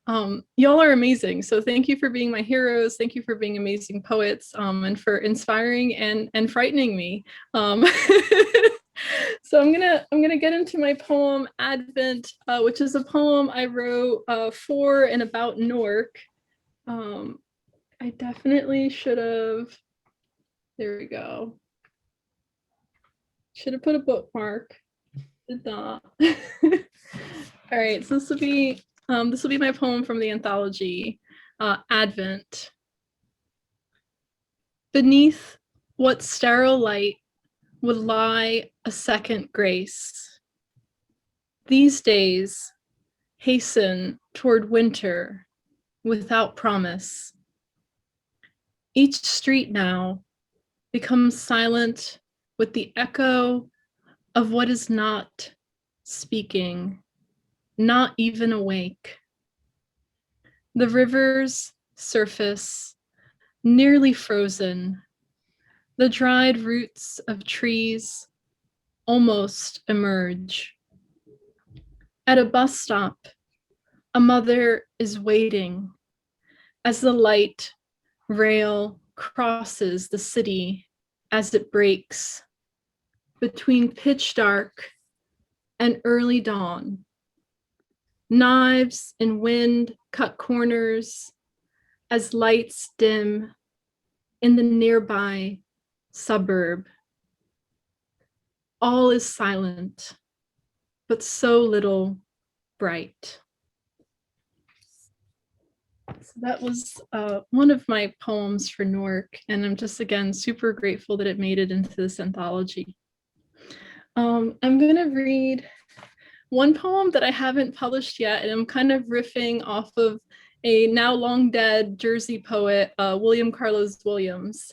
y'all are amazing. So thank you for being my heroes. Thank you for being amazing poets and for inspiring and frightening me. So I'm gonna get into my poem Advent, which is a poem I wrote for and about Newark. I definitely should have. There we go. Should have put a bookmark. Did not. All right, so this will be my poem from the anthology, Advent. Beneath what sterile light would lie a second grace. These days hasten toward winter without promise. Each street now becomes silent with the echo of what is not speaking, not even awake. The river's surface nearly frozen, the dried roots of trees almost emerge. At a bus stop, a mother is waiting as the light rail crosses the city as it breaks between pitch dark and early dawn. Knives in wind cut corners as lights dim in the nearby suburb. All is silent, but so little bright. So that was one of my poems for NORC, and I'm just, again, super grateful that it made it into this anthology. I'm gonna read one poem that I haven't published yet, and I'm kind of riffing off of a now long dead Jersey poet, William Carlos Williams.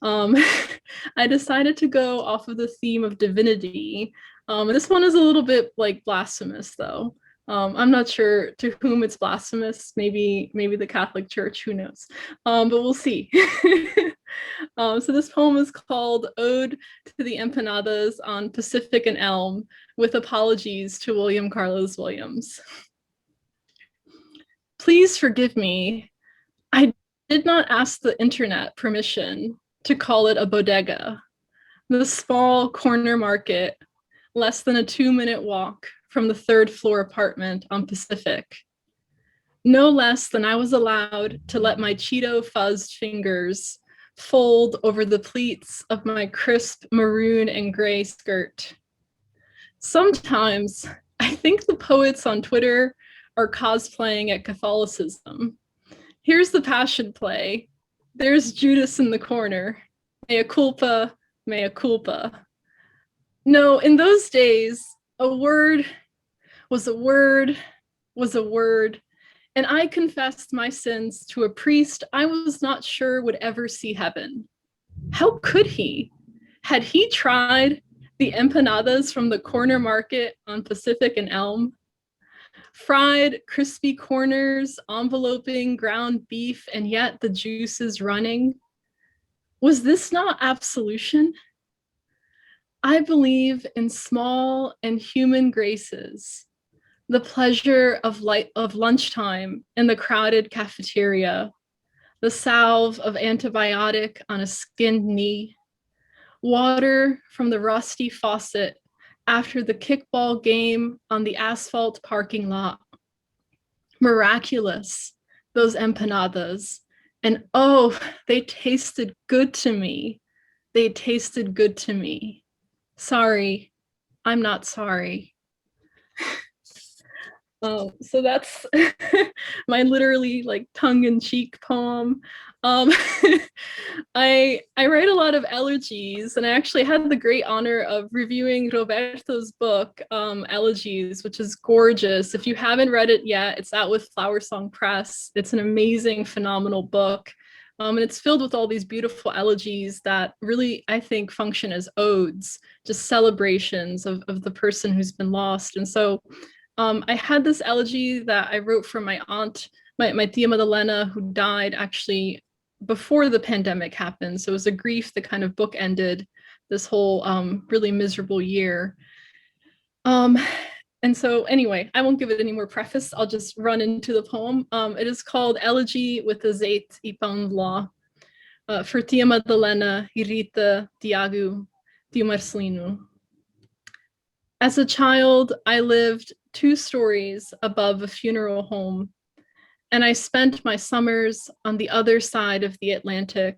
I decided to go off of the theme of divinity. This one is a little bit like blasphemous though. I'm not sure to whom it's blasphemous, maybe the Catholic Church, who knows, but we'll see. So this poem is called Ode to the Empanadas on Pacific and Elm, with apologies to William Carlos Williams. Please forgive me. I did not ask the internet permission to call it a bodega, the small corner market, less than a 2-minute walk from the 3rd floor apartment on Pacific. No less than I was allowed to let my Cheeto fuzzed fingers fold over the pleats of my crisp maroon and gray skirt. Sometimes I think the poets on Twitter are cosplaying at Catholicism. Here's the passion play. There's Judas in the corner. Mea culpa, mea culpa. No, in those days, a word was a word was a word, and I confessed my sins to a priest I was not sure would ever see heaven. How could he? Had he tried the empanadas from the corner market on Pacific and Elm? Fried, crispy corners enveloping ground beef, and yet the juice is running. Was this not absolution? I believe in small and human graces, the pleasure of lunchtime in the crowded cafeteria, the salve of antibiotic on a skinned knee, water from the rusty faucet after the kickball game on the asphalt parking lot. Miraculous, those empanadas. And oh, they tasted good to me. They tasted good to me. Sorry, I'm not sorry. So that's my literally like tongue-in-cheek poem. I write a lot of elegies, and I actually had the great honor of reviewing Roberto's book, Elegies, which is gorgeous. If you haven't read it yet, it's out with Flower Song Press. It's an amazing, phenomenal book. And it's filled with all these beautiful elegies that really, I think, function as odes, just celebrations of the person who's been lost. And so I had this elegy that I wrote for my aunt, my tia Madalena, who died actually before the pandemic happened. So it was a grief that kind of bookended this whole really miserable year. And so anyway, I won't give it any more preface. I'll just run into the poem. It is called Elegy with the Zait y Pão de Ló, for tia Madalena, Rita, Tiago, tio Marcelino. As a child, I lived 2 stories above a funeral home, and I spent my summers on the other side of the Atlantic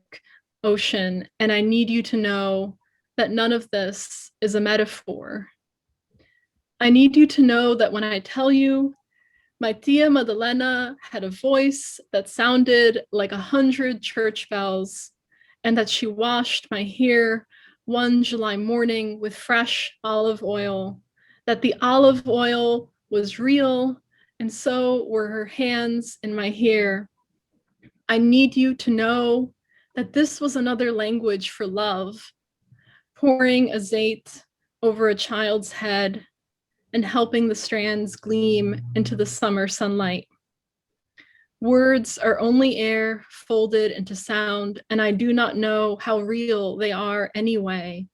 Ocean, and I need you to know that none of this is a metaphor. I need you to know that when I tell you, my tia Madalena had a voice that sounded like 100 church bells, and that she washed my hair one July morning with fresh olive oil, that the olive oil was real, and so were her hands in my hair. I need you to know that this was another language for love, pouring a zait over a child's head and helping the strands gleam into the summer sunlight. Words are only air folded into sound, and I do not know how real they are anyway.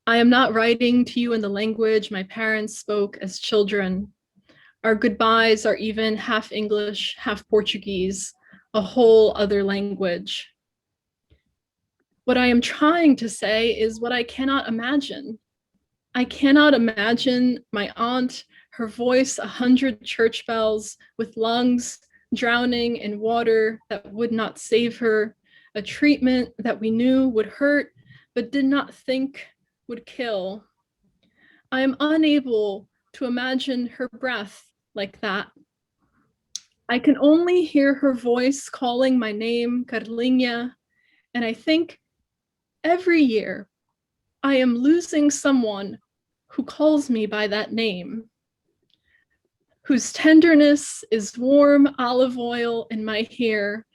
I am not writing to you in the language my parents spoke as children. Our goodbyes are even half English, half Portuguese, a whole other language. What I am trying to say is what I cannot imagine. I cannot imagine my aunt, her voice 100 church bells, with lungs drowning in water that would not save her, a treatment that we knew would hurt but did not think would kill. I am unable to imagine her breath like that. I can only hear her voice calling my name, Carlinha, and I think every year I am losing someone who calls me by that name, whose tenderness is warm olive oil in my hair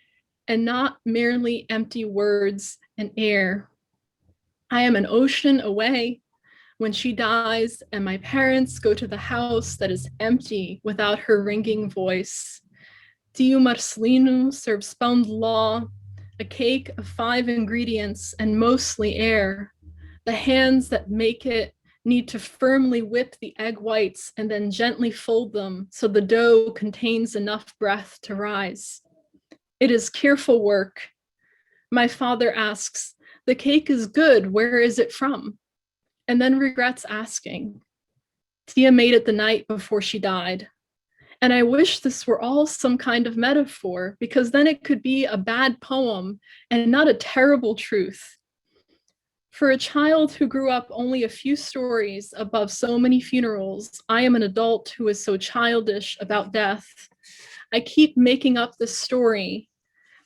and not merely empty words and air. I am an ocean away when she dies and my parents go to the house that is empty without her ringing voice. Tio Marcelino serves pão de ló, a cake of 5 ingredients and mostly air. The hands that make it need to firmly whip the egg whites and then gently fold them so the dough contains enough breath to rise. It is careful work. My father asks, "The cake is good, where is it from?" And then regrets asking. Tia made it the night before she died. And I wish this were all some kind of metaphor, because then it could be a bad poem and not a terrible truth. For a child who grew up only a few stories above so many funerals, I am an adult who is so childish about death. I keep making up this story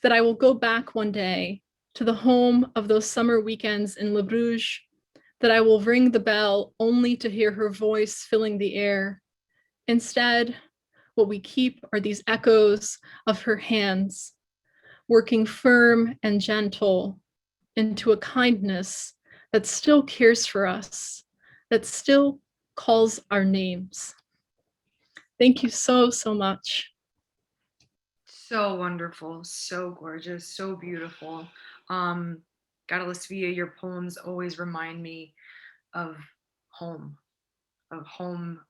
that I will go back one day to the home of those summer weekends in Le Bruges, that I will ring the bell only to hear her voice filling the air. Instead, what we keep are these echoes of her hands, working firm and gentle into a kindness that still cares for us, that still calls our names. Thank you so, so much. So wonderful, so gorgeous, so beautiful. Darla Sofia, your poems always remind me of home, the home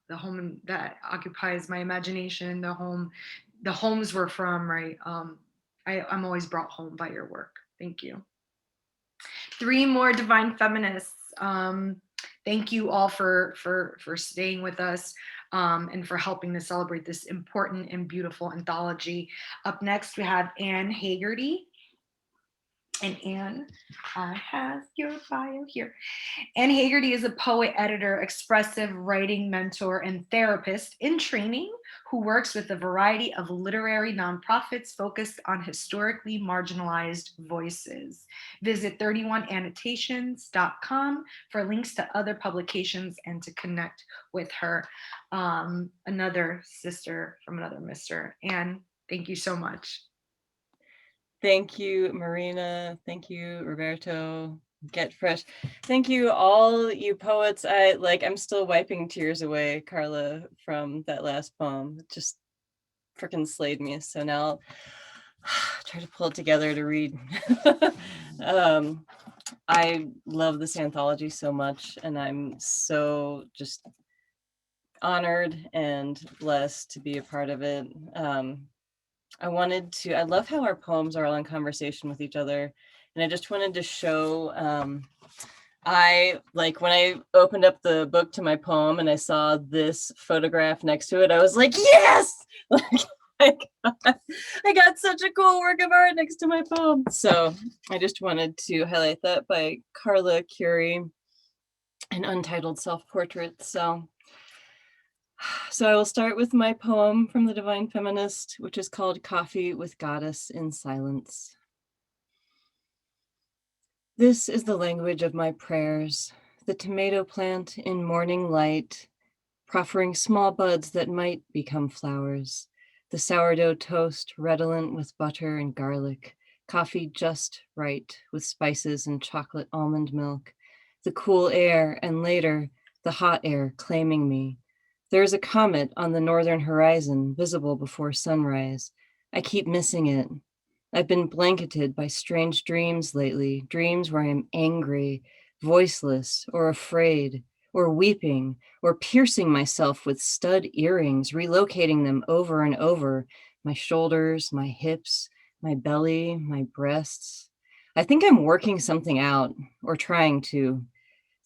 that occupies my imagination, the homes we're from, right? I'm always brought home by your work. Thank you. 3 more divine feminists. Thank you all for staying with us and for helping to celebrate this important and beautiful anthology. Up next, we have Anne Hagerty. And Anne, I have your bio here. Anne Hagerty is a poet, editor, expressive writing mentor, and therapist in training who works with a variety of literary nonprofits focused on historically marginalized voices. Visit 31annotations.com for links to other publications and to connect with her. Another sister from another mister. Anne, thank you so much. Thank you, Marina. Thank you, Roberto. Get Fresh. Thank you, all you poets. I'm still wiping tears away, Carla, from that last poem. It just freaking slayed me. So now I'll try to pull it together to read. I love this anthology so much, and I'm so just honored and blessed to be a part of it. I love how our poems are all in conversation with each other. And I just wanted to show, when I opened up the book to my poem and I saw this photograph next to it, I was like, yes! I got such a cool work of art next to my poem. So I just wanted to highlight that by Carla Curie, an untitled self-portrait. So I will start with my poem from the Divine Feminist, which is called Coffee with Goddess in Silence. This is the language of my prayers, the tomato plant in morning light, proffering small buds that might become flowers, the sourdough toast redolent with butter and garlic, coffee just right with spices and chocolate almond milk, the cool air, and later, the hot air claiming me. There is a comet on the northern horizon, visible before sunrise. I keep missing it. I've been blanketed by strange dreams lately, dreams where I am angry, voiceless, or afraid, or weeping, or piercing myself with stud earrings, relocating them over and over, my shoulders, my hips, my belly, my breasts. I think I'm working something out, or trying to.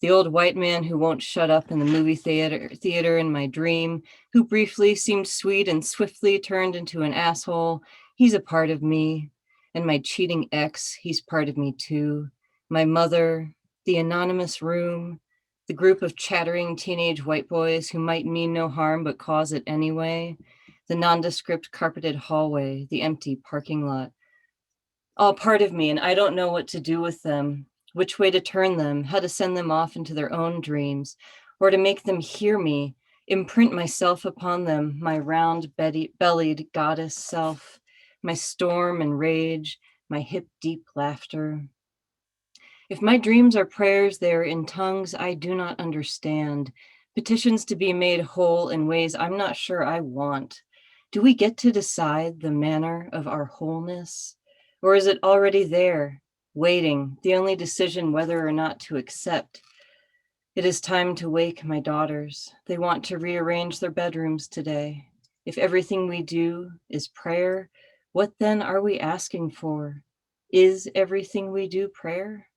The old white man who won't shut up in the movie theater in my dream, who briefly seemed sweet and swiftly turned into an asshole, he's a part of me. And my cheating ex, he's part of me too. My mother, the anonymous room, the group of chattering teenage white boys who might mean no harm but cause it anyway, the nondescript carpeted hallway, the empty parking lot. All part of me, and I don't know what to do with them, which way to turn them, how to send them off into their own dreams, or to make them hear me, imprint myself upon them, my round-bellied goddess self, my storm and rage, my hip-deep laughter. If my dreams are prayers, they are in tongues I do not understand, petitions to be made whole in ways I'm not sure I want. Do we get to decide the manner of our wholeness? Or is it already there, waiting, the only decision whether or not to accept? It is time to wake my daughters. They want to rearrange their bedrooms today. If everything we do is prayer, what then are we asking for? Is everything we do prayer?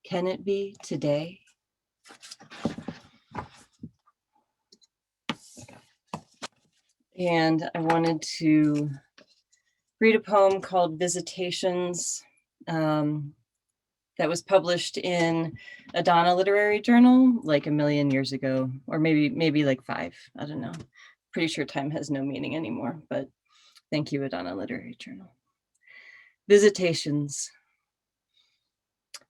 Can it be today? And I wanted to read a poem called Visitations that was published in a Donna literary journal like a million years ago, or maybe like 5, I don't know. Pretty sure time has no meaning anymore, but thank you, Adana Literary Journal. Visitations.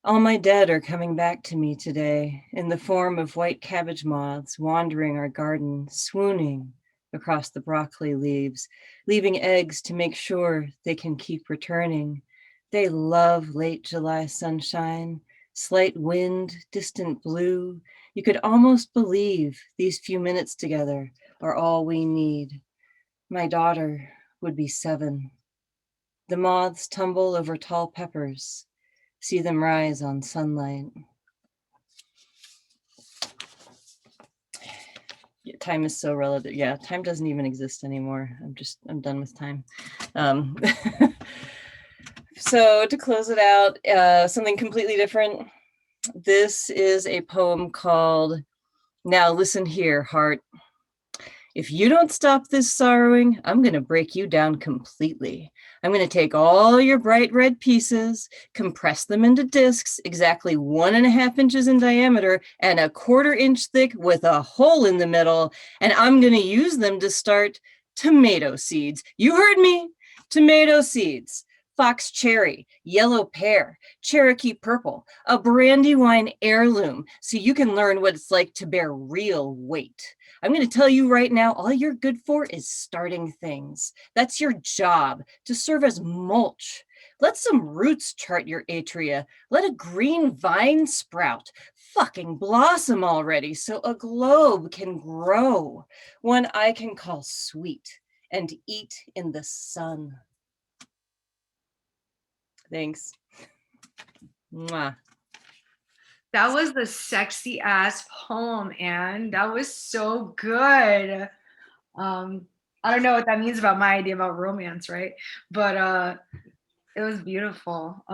All my dead are coming back to me today in the form of white cabbage moths wandering our garden, swooning across the broccoli leaves, leaving eggs to make sure they can keep returning. They love late July sunshine, slight wind, distant blue. You could almost believe these few minutes together are all we need. My daughter would be 7. The moths tumble over tall peppers, see them rise on sunlight. Time is so relative. Yeah, time doesn't even exist anymore. I'm done with time. So to close it out, something completely different. This is a poem called Now Listen Here, Heart. If you don't stop this sorrowing, I'm going to break you down completely. I'm going to take all your bright red pieces, compress them into discs exactly 1.5 inches in diameter and 1/4 inch thick with a hole in the middle, and I'm going to use them to start tomato seeds. You heard me, tomato seeds. Fox cherry, yellow pear, Cherokee purple, a Brandywine heirloom, so you can learn what it's like to bear real weight. I'm going to tell you right now, all you're good for is starting things. That's your job, to serve as mulch. Let some roots chart your atria. Let a green vine sprout. Fucking blossom already so a globe can grow. One I can call sweet and eat in the sun. Thanks. Mwah. That was the sexy ass poem, Anne. That was so good. I don't know what that means about my idea about romance, right? But it was beautiful.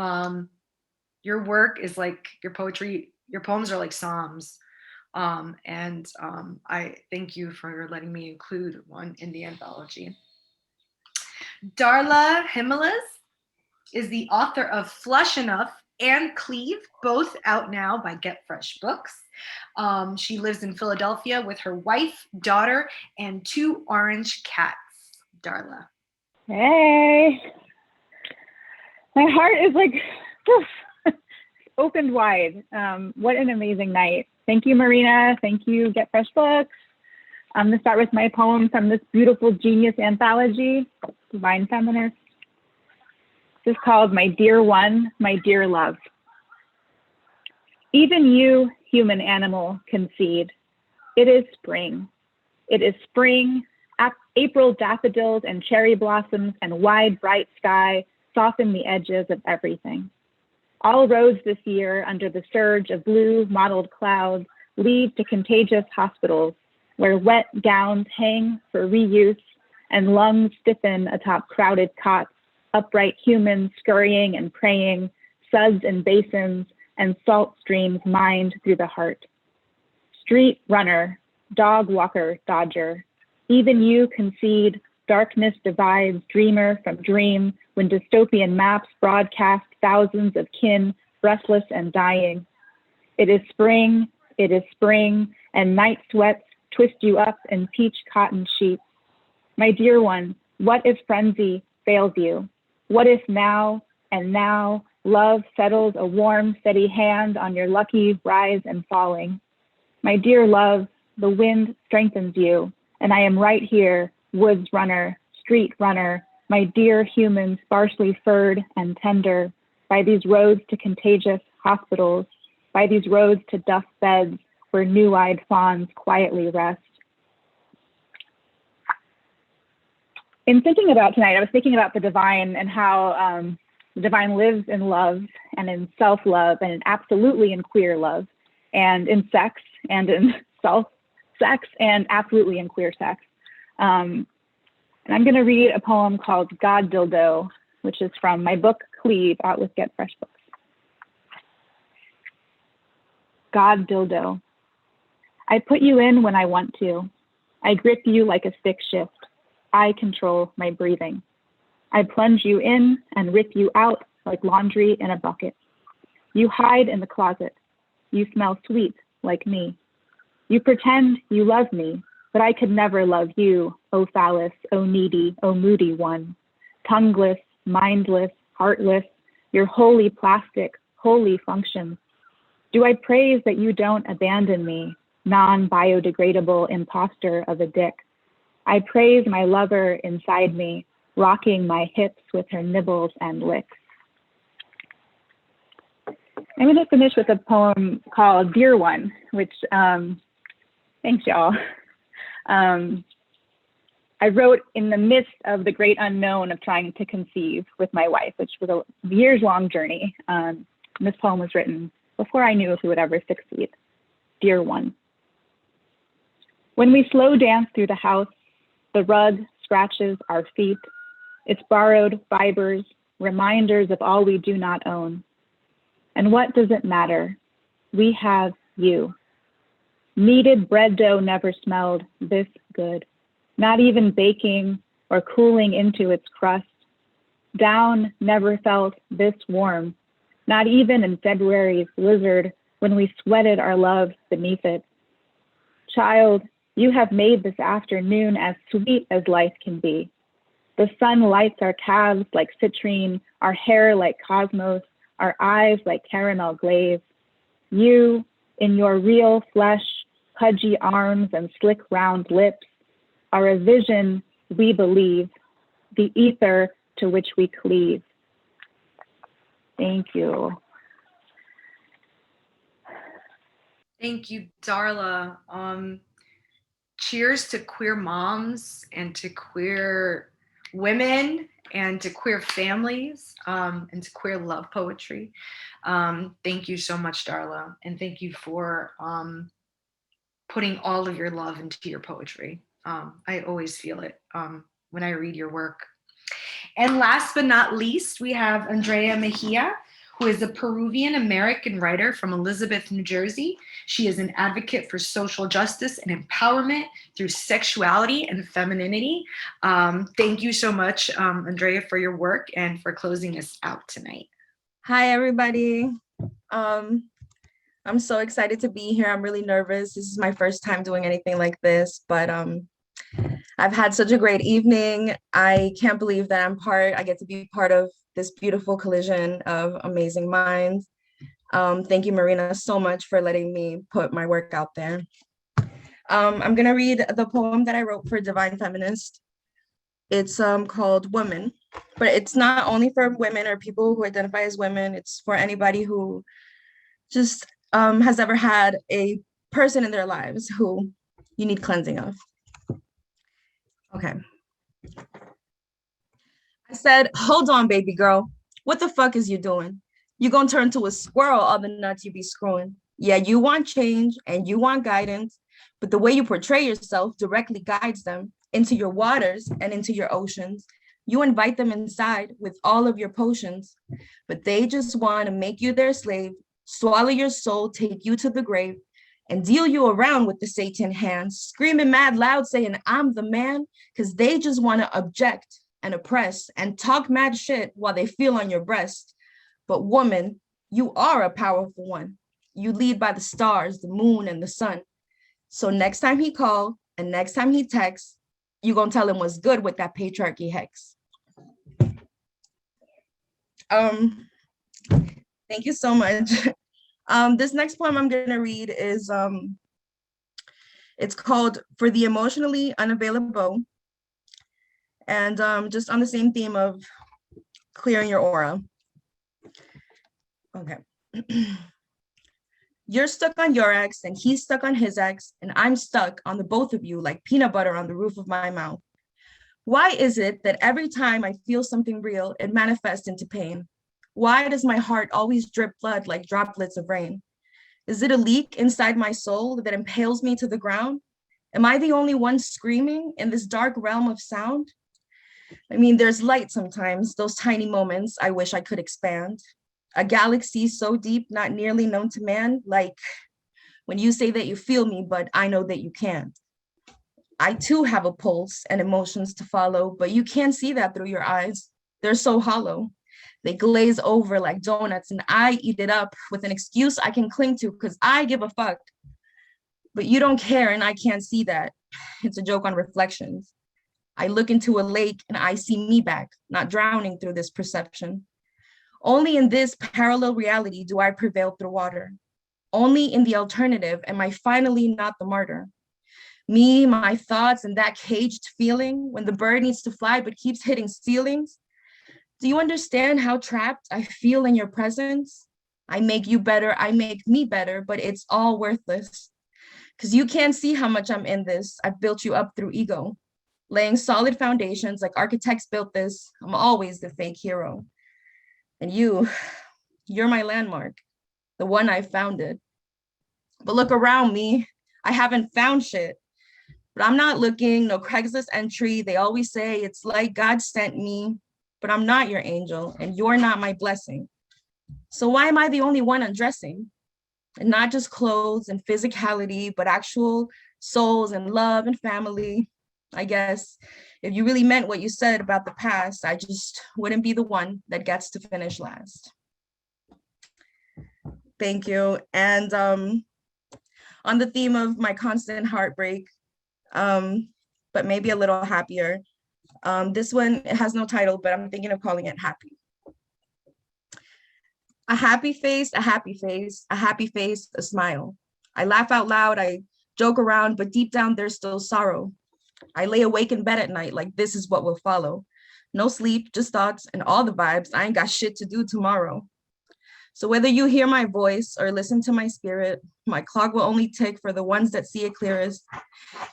Your work is like your poetry, your poems are like psalms. And I thank you for letting me include one in the anthology. Darla Himeles is the author of Flush Enough and Cleave, both out now by Get Fresh Books. She lives in Philadelphia with her wife, daughter, and 2 orange cats. Darla. Hey. My heart is like opened wide. What an amazing night. Thank you, Marina. Thank you, Get Fresh Books. I'm going to start with my poem from this beautiful genius anthology, Divine Feminist. This is called My Dear One, My Dear Love. Even you human animal concede. It is spring. It is spring. April daffodils and cherry blossoms and wide, bright sky soften the edges of everything. All roads this year, under the surge of blue mottled clouds, lead to contagious hospitals where wet gowns hang for reuse and lungs stiffen atop crowded cots, upright humans scurrying and praying, suds and basins, and salt streams mined through the heart. Street runner, dog walker, dodger, even you concede darkness divides dreamer from dream when dystopian maps broadcast thousands of kin breathless and dying. It is spring, and night sweats twist you up in peach cotton sheets. My dear one, what if frenzy fails you? What if now and now love settles a warm, steady hand on your lucky rise and falling? My dear love, the wind strengthens you, and I am right here, woods runner, street runner, my dear human sparsely furred and tender, by these roads to contagious hospitals, by these roads to dust beds where new-eyed fawns quietly rest. In thinking about tonight, I was thinking about the divine and how the divine lives in love and in self-love and absolutely in queer love and in sex and in self-sex and absolutely in queer sex. And I'm going to read a poem called God Dildo, which is from my book, Cleave, out with Get Fresh Books. God Dildo. I put you in when I want to. I grip you like a stick shift. I control my breathing. I plunge you in and rip you out like laundry in a bucket. You hide in the closet. You smell sweet like me. You pretend you love me, but I could never love you, oh phallus, oh needy, oh moody one. Tongueless, mindless, heartless, your wholly plastic, wholly function. Do I praise that you don't abandon me, non-biodegradable imposter of a dick? I praise my lover inside me, rocking my hips with her nibbles and licks. I'm going to finish with a poem called Dear One, which, thanks y'all. I wrote in the midst of the great unknown of trying to conceive with my wife, which was a years-long journey. This poem was written before I knew if we would ever succeed. Dear One. When we slow dance through the house, the rug scratches our feet. Its borrowed fibers, reminders of all we do not own. And what does it matter? We have you. Kneaded bread dough never smelled this good, not even baking or cooling into its crust. Down never felt this warm, not even in February's blizzard when we sweated our love beneath it. Child, you have made this afternoon as sweet as life can be. The sun lights our calves like citrine, our hair like cosmos, our eyes like caramel glaze. You, in your real flesh, pudgy arms and slick round lips, are a vision we believe, the ether to which we cleave. Thank you. Thank you, Darla. Cheers to queer moms and to queer women and to queer families and to queer love poetry. Thank you so much, Darla. And thank you for putting all of your love into your poetry. I always feel it when I read your work. And last but not least, we have Andrea Mejia, who is a Peruvian American writer from Elizabeth, New Jersey. She is an advocate for social justice and empowerment through sexuality and femininity. Thank you so much, Andrea, for your work and for closing us out tonight. Hi, everybody. I'm so excited to be here. I'm really nervous. This is my first time doing anything like this, but I've had such a great evening. I can't believe that I get to be part of this beautiful collision of amazing minds. Thank you, Marina, so much for letting me put my work out there. I'm gonna read the poem that I wrote for Divine Feminist. It's called Woman, but it's not only for women or people who identify as women. It's for anybody who just has ever had a person in their lives who you need cleansing of. Okay. I said, hold on, baby girl. What the fuck is you doing? You gonna turn to a squirrel all the nuts you be screwing. Yeah, you want change and you want guidance, but the way you portray yourself directly guides them into your waters and into your oceans. You invite them inside with all of your potions, but they just want to make you their slave, swallow your soul, take you to the grave, and deal you around with the Satan hands, screaming mad loud, saying, I'm the man, because they just want to object and oppress and talk mad shit while they feel on your breast. But woman, you are a powerful one. You lead by the stars, the moon, and the sun. So next time he call and next time he texts, you gonna tell him what's good with that patriarchy hex. Thank you so much. This next poem I'm gonna read is, it's called For the Emotionally Unavailable. And just on the same theme of clearing your aura. Okay. You're stuck on your ex and he's stuck on his ex, and I'm stuck on the both of you like peanut butter on the roof of my mouth. Why is it that every time I feel something real, it manifests into pain? Why does my heart always drip blood like droplets of rain? Is it a leak inside my soul that impales me to the ground? Am I the only one screaming in this dark realm of sound? I mean, there's light sometimes, those tiny moments I wish I could expand. A galaxy so deep, not nearly known to man, like when you say that you feel me, but I know that you can't. I too have a pulse and emotions to follow, but you can't see that through your eyes. They're so hollow. They glaze over like donuts and I eat it up with an excuse I can cling to because I give a fuck. But you don't care and I can't see that. It's a joke on reflections. I look into a lake and I see me back, not drowning through this perception. Only in this parallel reality do I prevail through water. Only in the alternative am I finally not the martyr. Me, my thoughts, and that caged feeling when the bird needs to fly but keeps hitting ceilings. Do you understand how trapped I feel in your presence? I make you better, I make me better, but it's all worthless. Because you can't see how much I'm in this. I've built you up through ego. Laying solid foundations like architects built this. I'm always the fake hero. And you're my landmark, the one I founded. But look around me, I haven't found shit. But I'm not looking, no Craigslist entry. They always say it's like God sent me, but I'm not your angel and you're not my blessing. So why am I the only one undressing? And not just clothes and physicality, but actual souls and love and family. I guess if you really meant what you said about the past, I just wouldn't be the one that gets to finish last. Thank you. And on the theme of my constant heartbreak, but maybe a little happier, this one, it has no title, but I'm thinking of calling it Happy. A happy face, a happy face, a happy face, a smile. I laugh out loud, I joke around, but deep down there's still sorrow. I lay awake in bed at night like this is what will follow. No sleep, just thoughts and all the vibes. I ain't got shit to do tomorrow. So whether you hear my voice or listen to my spirit, my clock will only tick for the ones that see it clearest.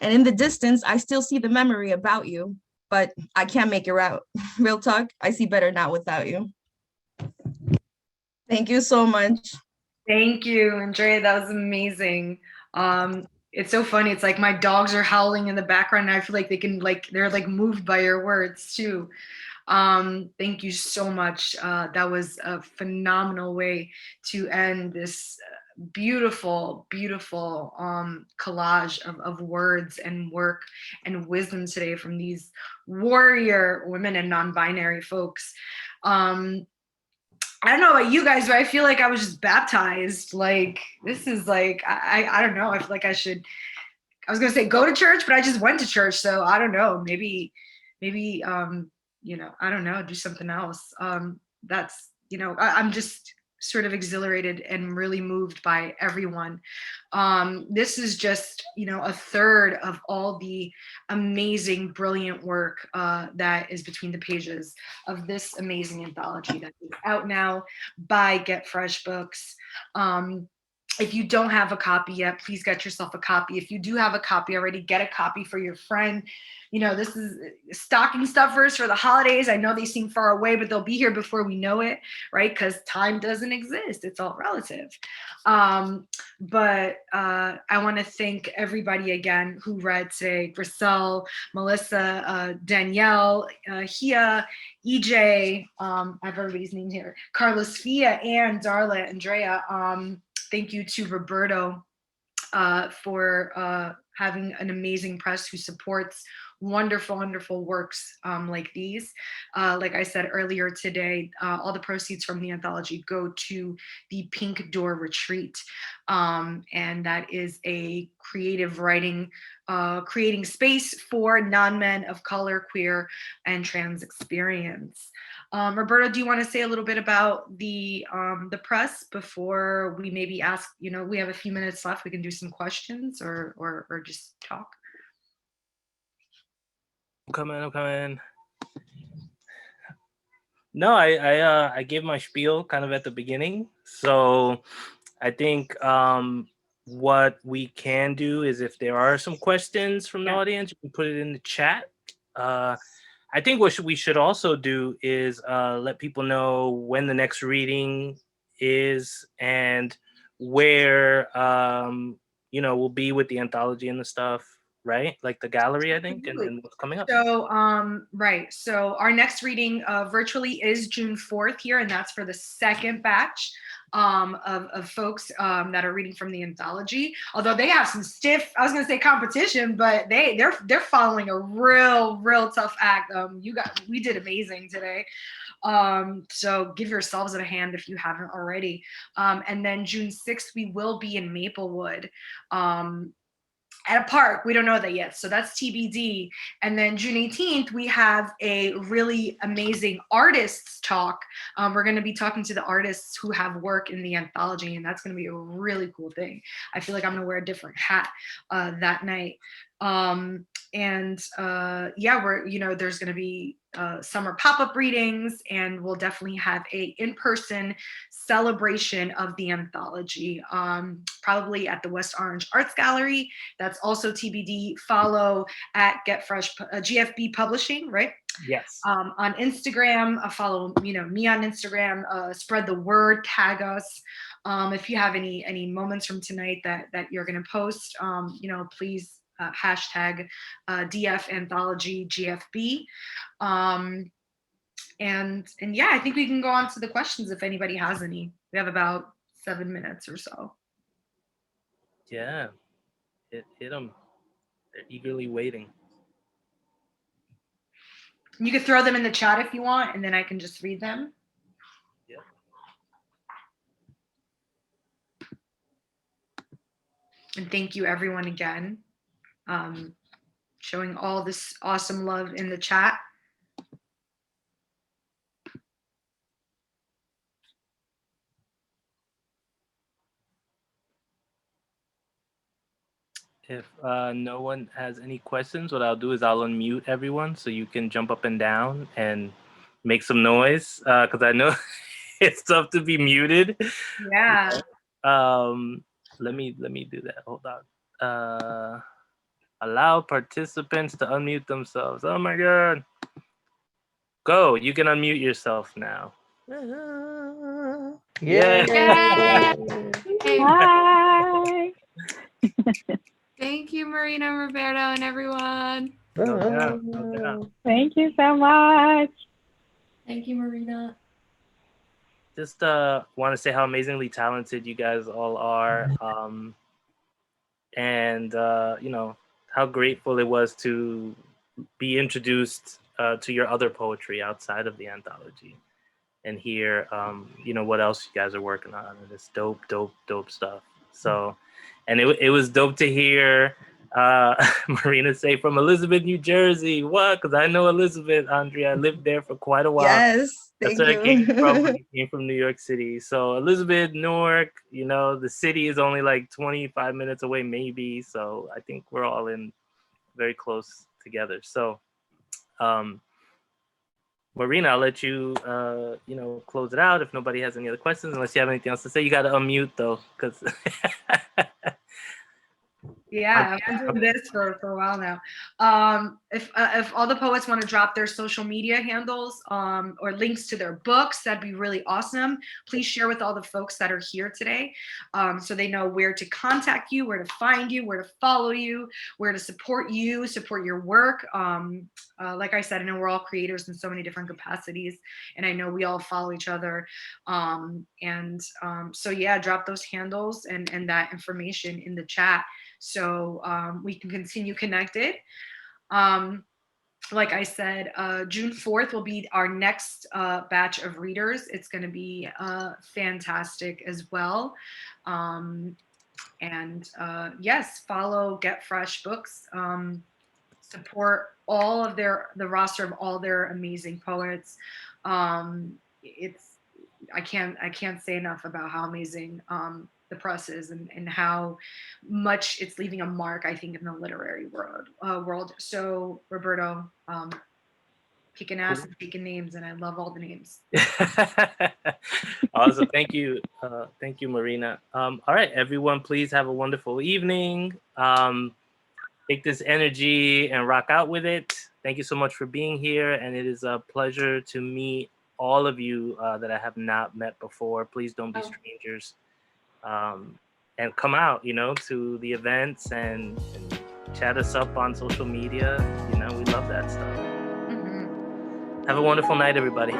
And in the distance, I still see the memory about you, but I can't make it out. Real talk, I see better now without you. Thank you so much. Thank you, Andrea. That was amazing. It's so funny. It's like my dogs are howling in the background and I feel like they're moved by your words too. Thank you so much. That was a phenomenal way to end this beautiful, beautiful collage of words and work and wisdom today from these warrior women and non-binary folks. I don't know about you guys, but I feel like I was just baptized. Like, this is like, I don't know. I feel like I was going to say go to church, but I just went to church. So I don't know, maybe, I don't know, do something else. That's, I'm just sort of exhilarated and really moved by everyone. This is just, a third of all the amazing, brilliant work that is between the pages of this amazing anthology that is out now by Get Fresh Books. If you don't have a copy yet, please get yourself a copy. If you do have a copy already, get a copy for your friend. You know, this is stocking stuffers for the holidays. I know they seem far away, but they'll be here before we know it, right? Because time doesn't exist. It's all relative. But I want to thank everybody again who read today. Grisel, Melissa, Danielle, Hia, EJ, I have everybody's name here. Carla, Sofia, and Darla, Andrea. Thank you to Roberto for having an amazing press who supports wonderful, wonderful works like these. Like I said earlier today, all the proceeds from the anthology go to the Pink Door Retreat. And that is a creative writing, creating space for non-men of color, queer, and trans experience. Roberto, do you want to say a little bit about the press before we maybe ask, you know, we have a few minutes left, we can do some questions or just talk. I'm coming. No, I gave my spiel kind of at the beginning. So I think what we can do is if there are some questions from the audience, you can put it in the chat. I think what we should also do is let people know when the next reading is and where, you know, we'll be with the anthology and the stuff, right? Like the gallery, I think, and what's coming up. So, right. So our next reading virtually is June 4th here, and that's for the second batch of folks that are reading from the anthology. Although they have some stiff, I was gonna say competition, but they're following a real tough act. We did amazing today. So give yourselves a hand if you haven't already. And then June 6th, we will be in Maplewood. At a park, we don't know that yet, so that's TBD. And then June 18th, we have a really amazing artists talk. We're going to be talking to the artists who have work in the anthology, and that's going to be a really cool thing. I feel like I'm going to wear a different hat that night. Yeah, we're, you know, there's going to be summer pop-up readings, and we'll definitely have a in-person celebration of the anthology, probably at the West Orange Arts Gallery. That's also TBD. Follow at Get Fresh GFB Publishing, right? Yes. On Instagram, follow, you know, me on Instagram. Spread the word. Tag us. If you have any moments from tonight that you're going to post, you know, please hashtag DF Anthology GFB. And yeah, I think we can go on to the questions if anybody has any. We have about 7 minutes or so. Yeah, hit them. They're eagerly waiting. You can throw them in the chat if you want, and then I can just read them. Yeah. And thank you everyone again, showing all this awesome love in the chat. If no one has any questions, what I'll do is I'll unmute everyone so you can jump up and down and make some noise, because I know it's tough to be muted. Yeah. Let me do that. Hold on. Allow participants to unmute themselves. Oh my God. Go. You can unmute yourself now. Yeah. Hi. Thank you, Marina, Roberto, and everyone. No doubt, no doubt. Thank you so much. Thank you, Marina. Just want to say how amazingly talented you guys all are, and you know, how grateful it was to be introduced to your other poetry outside of the anthology and hear you know, what else you guys are working on, and it's dope stuff. So, and it was dope to hear Marina say from Elizabeth, New Jersey. What? Because I know Elizabeth, Andrea. I lived there for quite a while. Yes, That's thank where I came from. you. When I came from New York City. So Elizabeth, Newark, you know, the city is only like 25 minutes away, maybe. So I think we're all in very close together. So Marina, I'll let you, close it out if nobody has any other questions. Unless you have anything else to say, you got to unmute though, because. Yeah, I've been doing this for a while now. If all the poets want to drop their social media handles or links to their books, that'd be really awesome. Please share with all the folks that are here today, so they know where to contact you, where to find you, where to follow you, where to support you, support your work. Like I said, I know we're all creators in so many different capacities, and I know we all follow each other. So yeah, drop those handles and that information in the chat, so we can continue connected. Like I said, June 4th will be our next batch of readers. It's going to be fantastic as well. Yes, follow Get Fresh Books. Support all of the roster of all their amazing poets. I can't say enough about how amazing the press is, and how much it's leaving a mark, I think, in the literary world. So Roberto, kicking ass and taking names, and I love all the names. Awesome. Thank you, Marina. All right, everyone, please have a wonderful evening. Take this energy and rock out with it. Thank you so much for being here, and it is a pleasure to meet all of you that I have not met before. Please don't be strangers. And come out, to the events and chat us up on social media. We love that stuff. Have a wonderful night, everybody.